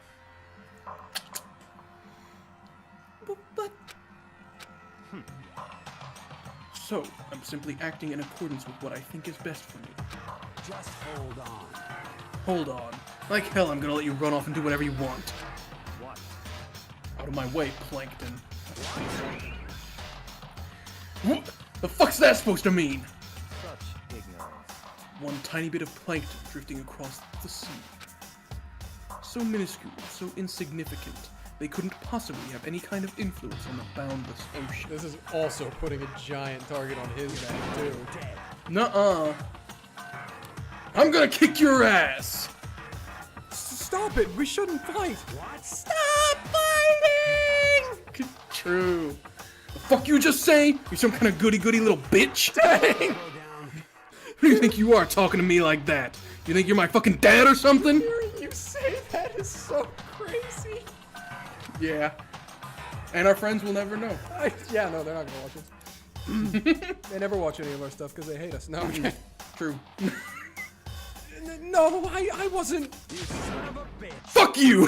But... So, I'm simply acting in accordance with what I think is best for me. Just hold on. Hold on. Like hell, I'm gonna let you run off and do whatever you want. What? Out of my way, Plankton. What the fuck's that supposed to mean? Such ignorance. One tiny bit of plankton drifting across the sea. So minuscule, so insignificant, they couldn't possibly have any kind of influence on the boundless ocean. This is also putting a giant target on his back, too. Nuh-uh. I'm gonna kick your ass! Stop it! We shouldn't fight! What? Stop fighting! True. The fuck you just say? You some kind of goody-goody little bitch? Dang! Who do you think you are talking to me like that? You think you're my fucking dad or something? Hearing you say that is so crazy. Yeah. And our friends will never know. Yeah, no, they're not gonna watch us. They never watch any of our stuff because they hate us. No, okay. True. No, I wasn't. You son of a bitch. Fuck you!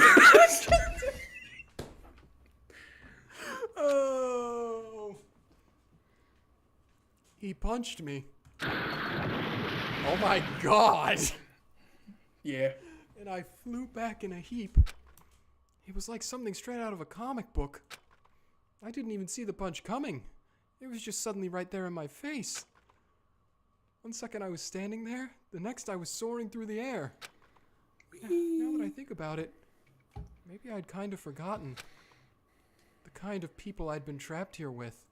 Oh. He punched me. Oh my god. Yeah. And I flew back in a heap. It was like something straight out of a comic book. I didn't even see the punch coming. It was just suddenly right there in my face. One second I was standing there, the next I was soaring through the air. Now that I think about it, maybe I'd kind of forgotten the kind of people I'd been trapped here with.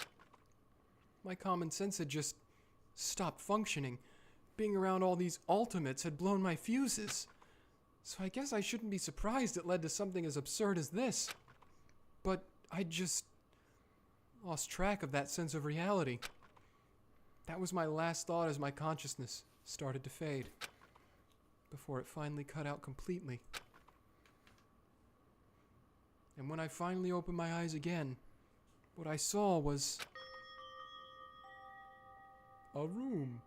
My common sense had just stopped functioning. Being around all these ultimates had blown my fuses. So I guess I shouldn't be surprised it led to something as absurd as this. But I just lost track of that sense of reality. That was my last thought as my consciousness started to fade, before it finally cut out completely. And when I finally opened my eyes again, what I saw was a room.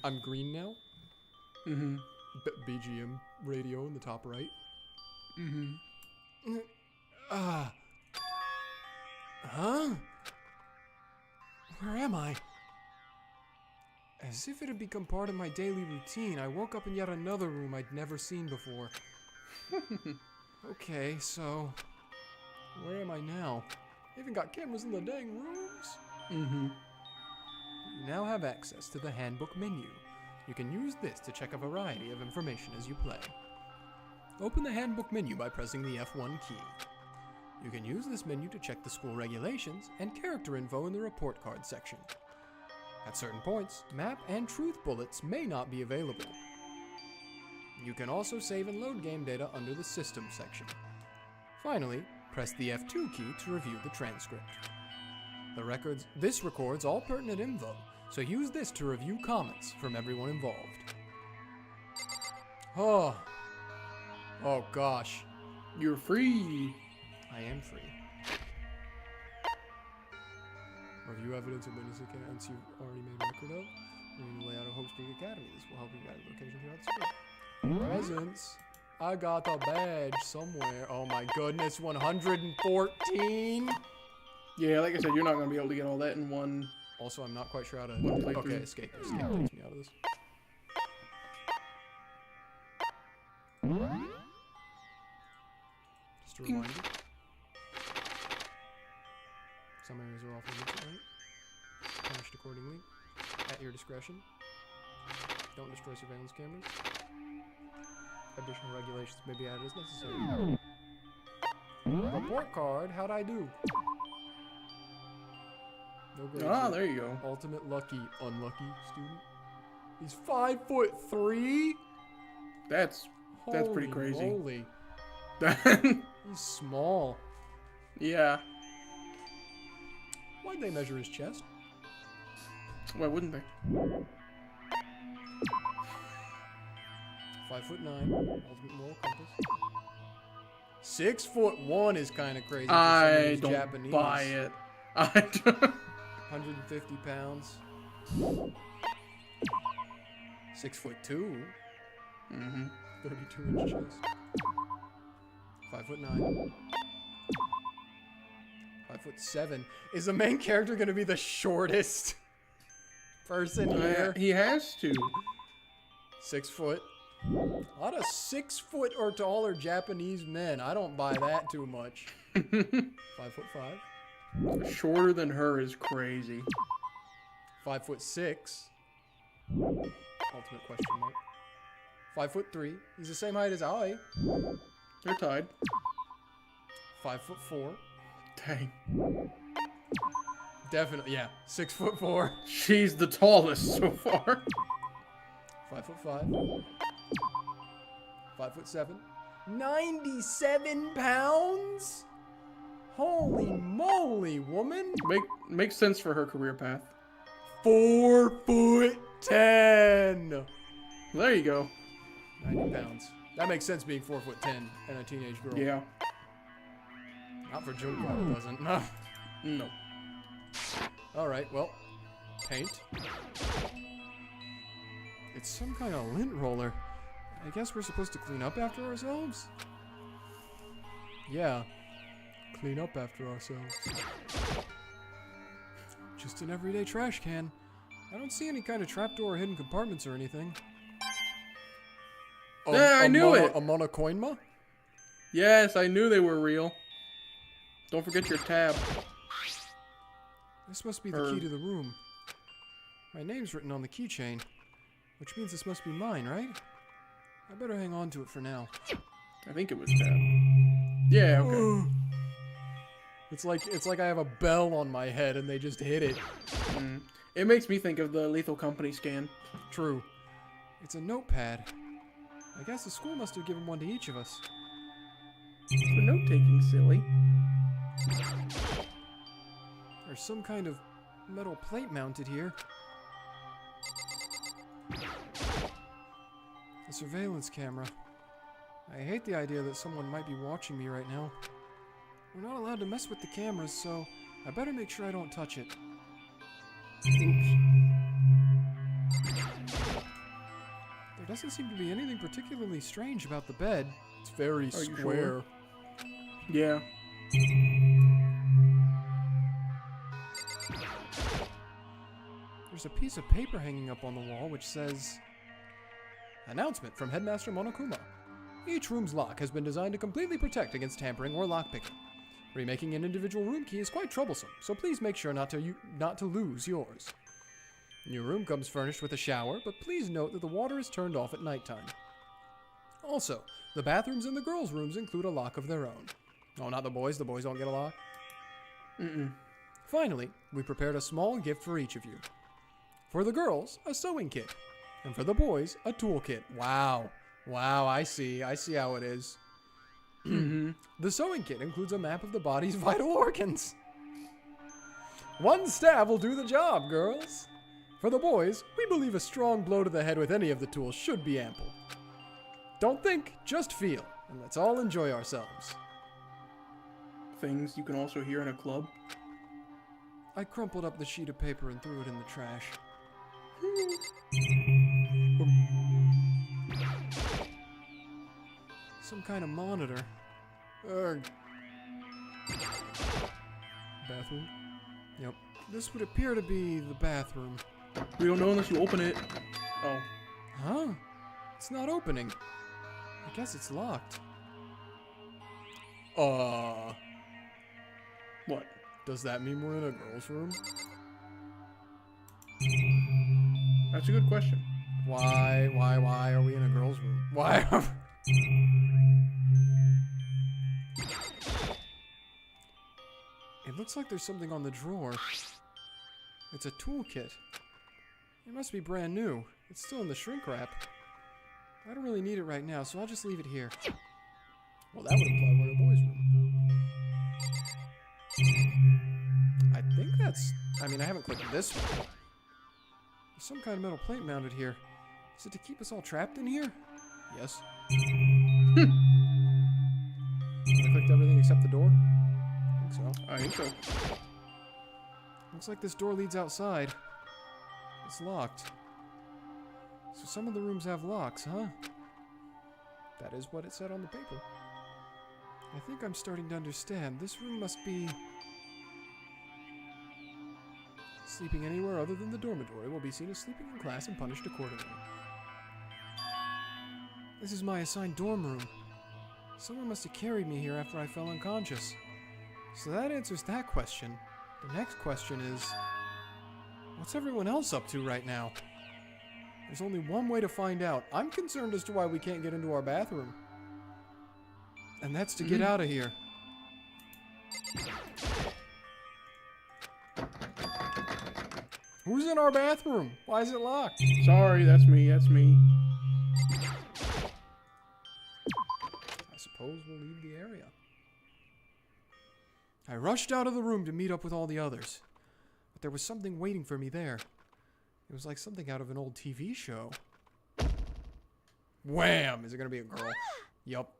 I'm green now. Mm-hmm. BGM radio in the top right. Mm-hmm. Huh? Where am I? As if it had become part of my daily routine, I woke up in yet another room I'd never seen before. Okay, so where am I now? They even got cameras in the dang rooms. Mm-hmm. You now have access to the handbook menu. You can use this to check a variety of information as you play. Open the handbook menu by pressing the F1 key. You can use this menu to check the school regulations and character info in the report card section. At certain points, map and truth bullets may not be available. You can also save and load game data under the system section. Finally, press the F2 key to review the transcript. This records all pertinent info, so use this to review comments from everyone involved. Oh gosh. You're free. I am free. Review evidence of witness accounts you've already made record of. Review the layout of Hope Speak Academy. This will help you guide the location throughout the school. Presents. I got a badge somewhere. Oh my goodness, 114? Yeah, like I said, you're not going to be able to get all that in one. Also, I'm not quite sure how to... One playthrough. Okay, escape. Escape takes me out of this. Just a reminder. Some areas are off limits at night. Punished accordingly. At your discretion. Don't destroy surveillance cameras. Additional regulations may be added as necessary. Report card, how'd I do? No grades. Ah, there you go. Ultimate lucky, unlucky student. He's 5'3". That's pretty crazy. Holy. He's small. Yeah. Why'd they measure his chest? Why wouldn't they? 5'9". Ultimate moral compass. 6'1" is kind of crazy. I don't Japanese. buy it. I don't. 150 pounds. 6'2". 32-inch chest. 5'9". 5'7". Is the main character going to be the shortest person here? He has to. 6 foot. A lot of 6 foot or taller Japanese men. I don't buy that too much. 5'5". Shorter than her is crazy. 5'6". Ultimate question mark. 5'3". He's the same height as I. They're tied. 5'4". Dang. Definitely, yeah. 6'4". She's the tallest so far. 5'5". 5'7". 97 pounds? Holy moly, woman! Makes sense for her career path. 4'10". There you go. 90 pounds. That makes sense being 4'10" and a teenage girl. Yeah. Not for Junko, it doesn't. No. No. Alright, well. Paint. It's some kind of lint roller. I guess we're supposed to clean up after ourselves? Yeah. Clean up after ourselves. Just an everyday trash can. I don't see any kind of trapdoor or hidden compartments or anything. Yeah, I knew it! A monocoinma? Yes, I knew they were real. Don't forget your tab. This must be the key to the room. My name's written on the keychain, which means this must be mine, right? I better hang on to it for now. I think it was tab. Yeah, okay. It's like I have a bell on my head and they just hit it. It makes me think of the Lethal Company scan. True. It's a notepad. I guess the school must have given one to each of us. For note-taking, silly. There's some kind of metal plate mounted here. A surveillance camera. I hate the idea that someone might be watching me right now. We're not allowed to mess with the cameras, so I better make sure I don't touch it. Oops. There doesn't seem to be anything particularly strange about the bed. It's very Are you square. sure? Yeah. There's a piece of paper hanging up on the wall which says, "Announcement from Headmaster Monokuma. Each room's lock has been designed to completely protect against tampering or lockpicking. Remaking an individual room key is quite troublesome, so please make sure not to lose yours. Your room comes furnished with a shower, but please note that the water is turned off at nighttime. Also, the bathrooms in the girls' rooms include a lock of their own." Oh, not the boys. The boys don't get a lock. Finally, we prepared a small gift for each of you. For the girls, a sewing kit. And for the boys, a toolkit. Wow. Wow, I see. I see how it is. The sewing kit includes a map of the body's vital organs. One stab will do the job, girls. For the boys, we believe a strong blow to the head with any of the tools should be ample. Don't think, just feel, and let's all enjoy ourselves. Things you can also hear in a club. I crumpled up the sheet of paper and threw it in the trash. Some kind of monitor. Bathroom? Yep. This would appear to be the bathroom. We don't know unless you open it. Oh. Huh? It's not opening. I guess it's locked. What? Does that mean we're in a girl's room? That's a good question. Why are we in a girl's room? Why are It looks like there's something on the drawer. It's a toolkit. It must be brand new. It's still in the shrink wrap. I don't really need it right now, so I'll just leave it here. Well, that would imply we're in a boys' room. I think that's... I mean, I haven't clicked this one. There's some kind of metal plate mounted here. Is it to keep us all trapped in here? Yes. I clicked everything except the door? I think so. Looks like this door leads outside. It's locked. So some of the rooms have locks, huh? That is what it said on the paper. I think I'm starting to understand. This room must be... Sleeping anywhere other than the dormitory will be seen as sleeping in class and punished accordingly. This is my assigned dorm room. Someone must have carried me here after I fell unconscious. So that answers that question. The next question is... What's everyone else up to right now? There's only one way to find out. I'm concerned as to why we can't get into our bathroom. And that's to get out of here. Who's in our bathroom? Why is it locked? Sorry, that's me, that's me. I suppose we'll leave the area. I rushed out of the room to meet up with all the others. But there was something waiting for me there. It was like something out of an old TV show. Wham! Is it gonna be a girl? Yup.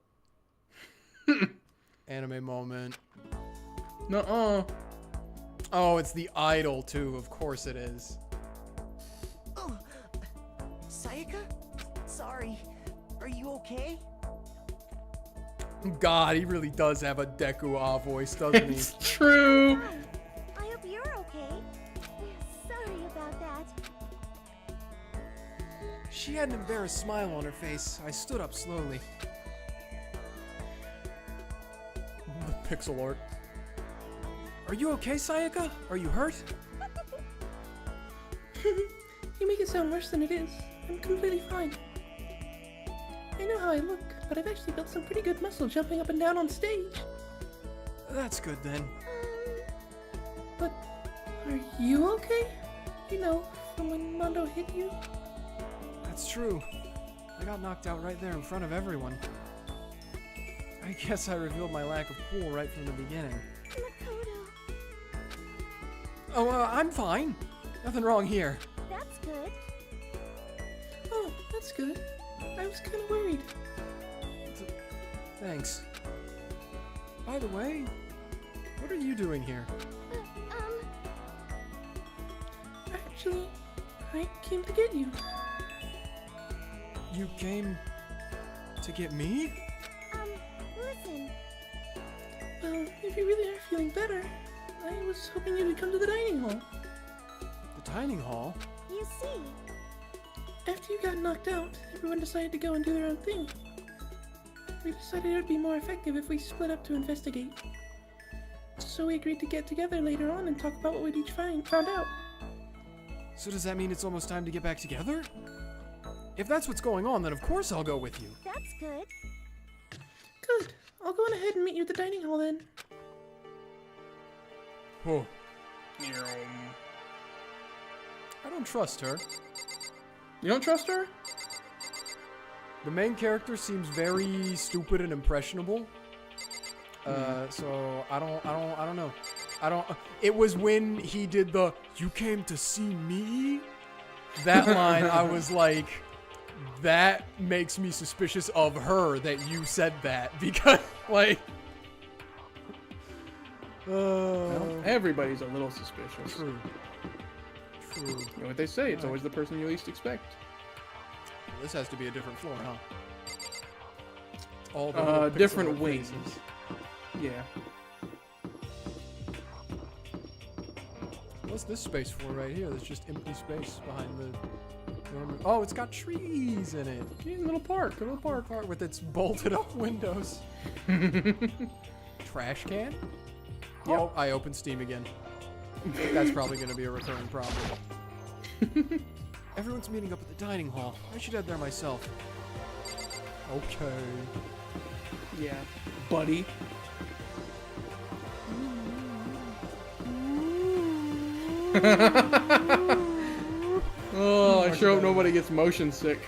Anime moment. Nuh-uh. Oh, it's the idol too. Of course it is. Oh, Sayaka? Sorry. Are you okay? God, he really does have a Deku-ah voice, doesn't he? It's true. I hope you're okay. Sorry about that. She had an embarrassed smile on her face. I stood up slowly. The pixel art. Are you okay, Sayaka? Are you hurt? You make it sound worse than it is. I'm completely fine. I know how I look, but I've actually built some pretty good muscle jumping up and down on stage. That's good then. But are you okay? You know, from when Mondo hit you? That's true. I got knocked out right there in front of everyone. I guess I revealed my lack of cool right from the beginning. Oh, I'm fine. Nothing wrong here. That's good. Oh, that's good. I was kind of worried. Thanks. By the way, what are you doing here? Actually, I came to get you. You came to get me? Listen. Well, if you really are feeling better, I was hoping you would come to the dining hall. The dining hall? You see. After you got knocked out, everyone decided to go and do their own thing. We decided it would be more effective if we split up to investigate. So we agreed to get together later on and talk about what we'd each found out. So does that mean it's almost time to get back together? If that's what's going on, then of course I'll go with you. That's good. Good. I'll go on ahead and meet you at the dining hall then. Oh. I don't trust her. You don't trust her? The main character seems very stupid and impressionable. So I don't know. It was when he did the "You came to see me." That line, I was like, that makes me suspicious of her that you said that, because like, well, everybody's a little suspicious. True. You know what they say? It's always the person you least expect. Well, this has to be a different floor, huh? All the different wings. Yeah. What's this space for right here? There's just empty space behind the... Oh, it's got trees in it. Yeah, a little park with its bolted up windows. Trash can? Yep. Oh, I opened Steam again. That's probably going to be a recurring problem. Everyone's meeting up at the dining hall. I should head there myself. Okay. Yeah, buddy. Oh, I sure hope nobody gets motion sick.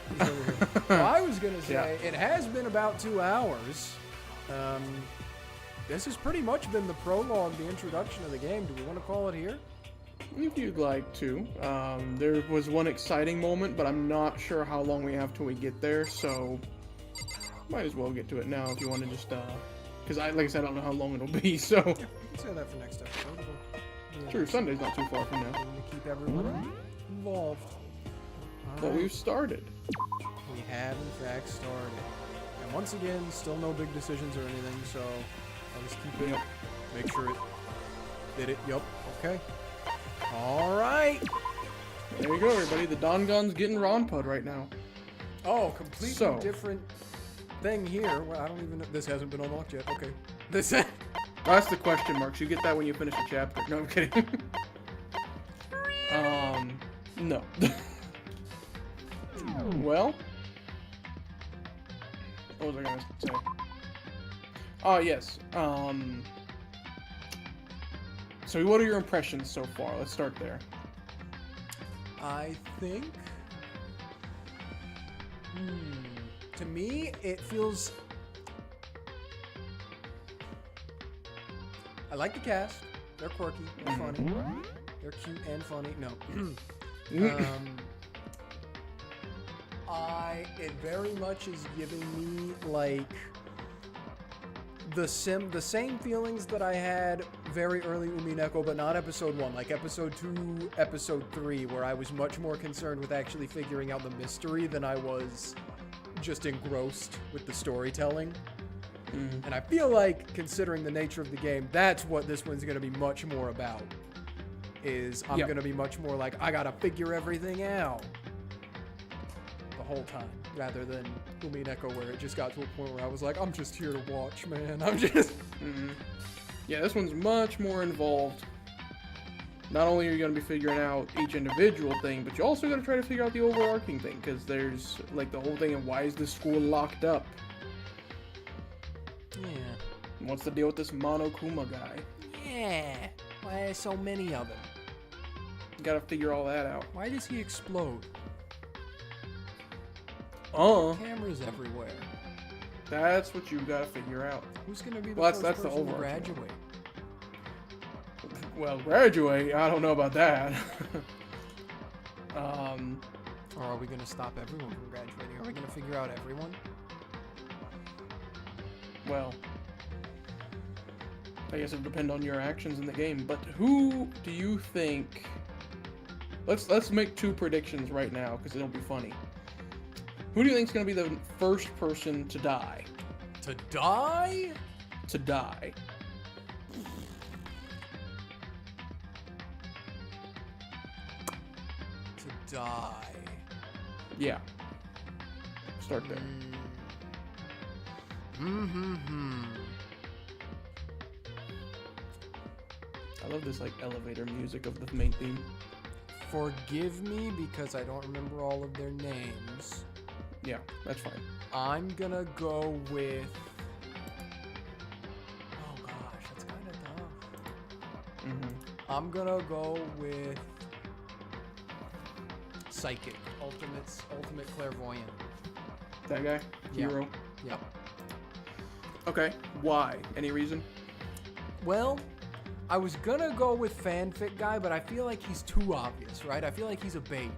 Well, I was gonna say it has been about 2 hours. This has pretty much been the prologue, the introduction of the game. Do we want to call it here? If you'd like to. There was one exciting moment, but I'm not sure how long we have till we get there, so might as well get to it now if you want to just, because like I said, I don't know how long it'll be, so. Yeah, we can say that for next episode. True, Sunday's not too far from now. We're gonna keep everyone involved. But we've started. We have, in fact, started. And once again, still no big decisions or anything, so I'll just keep it. Make sure it did it. Yep. Okay. All right. There you go, everybody. The Dangan's getting Ronpa'd right now. Oh, completely different thing here. Well, I don't even know. This hasn't been unlocked yet. Okay. This. That's the question marks. You get that when you finish a chapter. No, I'm kidding. No. Well, what was I gonna say? Oh, yes. So what are your impressions so far? Let's start there. I think, to me, it feels, I like the cast. They're quirky, they're funny, they're cute and funny. No. It very much is giving me, like, the same feelings that I had very early Umineko, but not episode 1, like episode 2, episode 3, where I was much more concerned with actually figuring out the mystery than I was just engrossed with the storytelling. And I feel like, considering the nature of the game, that's what this one's going to be much more about. I'm going to be much more like, I got to figure everything out the whole time, rather than Umineko, where it just got to a point where I was like, I'm just here to watch, man. I'm just... Yeah, this one's much more involved. Not only are you going to be figuring out each individual thing, but you also got to try to figure out the overarching thing, because there's, like, the whole thing of why is this school locked up? Yeah. What's the deal with this Monokuma guy? Yeah. Why are so many of them? You gotta figure all that out. Why does he explode? Cameras everywhere. That's what you gotta figure out. Who's gonna be the first person to graduate? Well, graduate? I don't know about that. Or are we gonna stop everyone from graduating? Are we gonna figure out everyone? Well, I guess it'll depend on your actions in the game. But who do you think? Let's make 2 predictions right now, because it'll be funny. Who do you think is going to be the first person to die? To die? To die. To die. Yeah. Start there. I love this, like, elevator music of the main theme. Forgive me because I don't remember all of their names. Yeah, that's fine. I'm gonna go with... Oh gosh, that's kind of tough. I'm gonna go with... Psychic. Ultimate clairvoyant. That guy? Hero? Yep. Okay, why? Any reason? Well, I was gonna go with fanfic guy, but I feel like he's too obvious, right? I feel like he's a bait.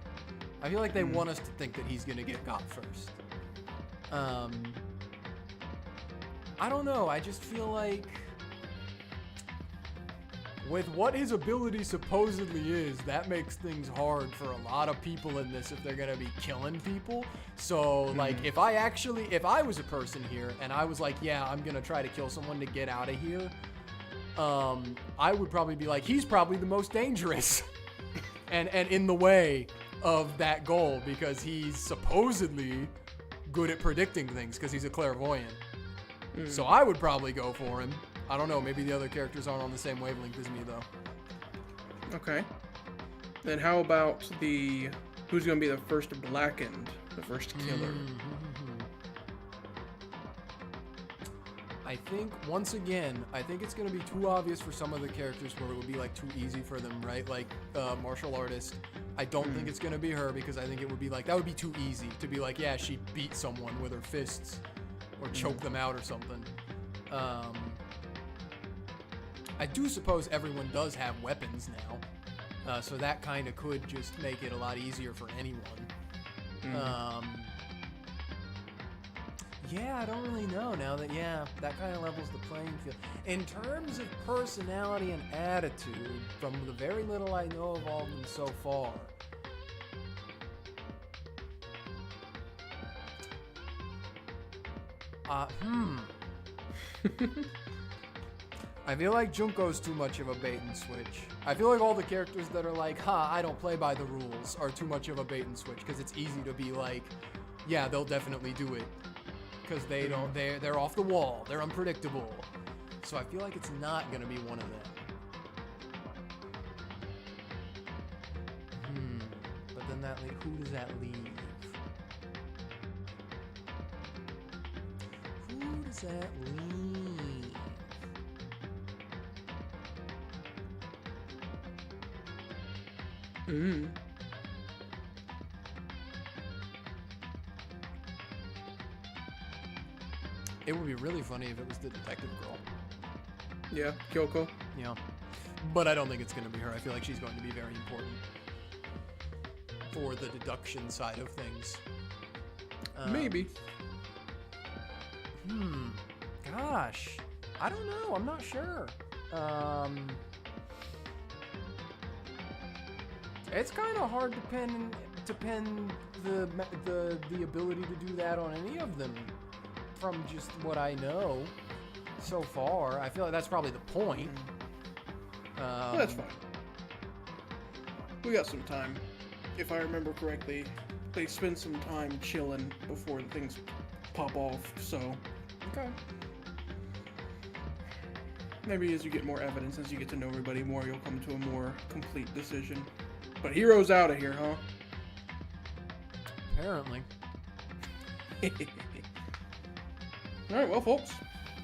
I feel like they want us to think that he's gonna get got first. I don't know. I just feel like with what his ability supposedly is, that makes things hard for a lot of people in this if they're gonna be killing people. So, like, if I was a person here and I was like, yeah, I'm gonna try to kill someone to get out of here, I would probably be like, he's probably the most dangerous and in the way of that goal, because he's supposedly good at predicting things because he's a clairvoyant. So I would probably go for him. I don't know, maybe the other characters aren't on the same wavelength as me though. Okay. Then how about who's gonna be the first blackened, the first killer? I think, once again, I think it's going to be too obvious for some of the characters where it would be, like, too easy for them, right? Like, martial artist. I don't think it's going to be her because I think it would be, like, that would be too easy to be like, yeah, she beat someone with her fists or choke them out or something. I do suppose everyone does have weapons now, so that kind of could just make it a lot easier for anyone. Yeah, I don't really know now that, that kind of levels the playing field. In terms of personality and attitude, from the very little I know of all of them so far, I feel like Junko's too much of a bait and switch. I feel like all the characters that are like, I don't play by the rules, are too much of a bait and switch, because it's easy to be like, yeah, they'll definitely do it. Because they're off the wall, they're unpredictable. So I feel like it's not gonna be one of them. But then who does that leave? Who does that leave? It would be really funny if it was the detective girl. Yeah, Kyoko. Yeah. But I don't think it's going to be her. I feel like she's going to be very important for the deduction side of things. Maybe. Gosh. I don't know. I'm not sure. It's kind of hard to pin the ability to do that on any of them. From just what I know so far, I feel like that's probably the point. Well, that's fine. We got some time. If I remember correctly, they spend some time chilling before things pop off, so... Okay. Maybe as you get more evidence, as you get to know everybody more, you'll come to a more complete decision. But Hero's out of here, huh? Apparently. Alright, well, folks,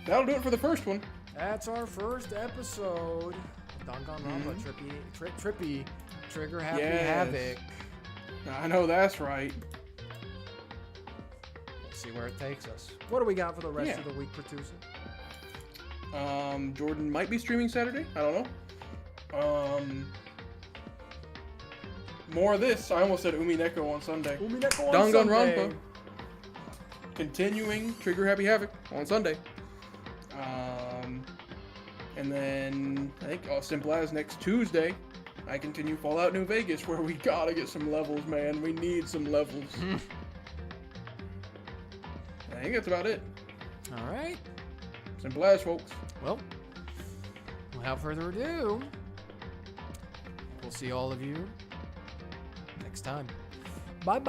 that'll do it for the first one. That's our first episode of Danganronpa, trippy, trigger happy Havoc. I know that's right. We'll see where it takes us. What do we got for the rest of the week, Pertuset? Jordan might be streaming Saturday. I don't know. More of this. I almost said Umineko on Sunday. Umineko on Danganronpa. Sunday. Continuing Trigger Happy Havoc on Sunday. And then I think simple as next Tuesday, I continue Fallout New Vegas, where we gotta get some levels, man. We need some levels. I think that's about it. All right. Simple as, folks. Well, without further ado, we'll see all of you next time. Bye-bye.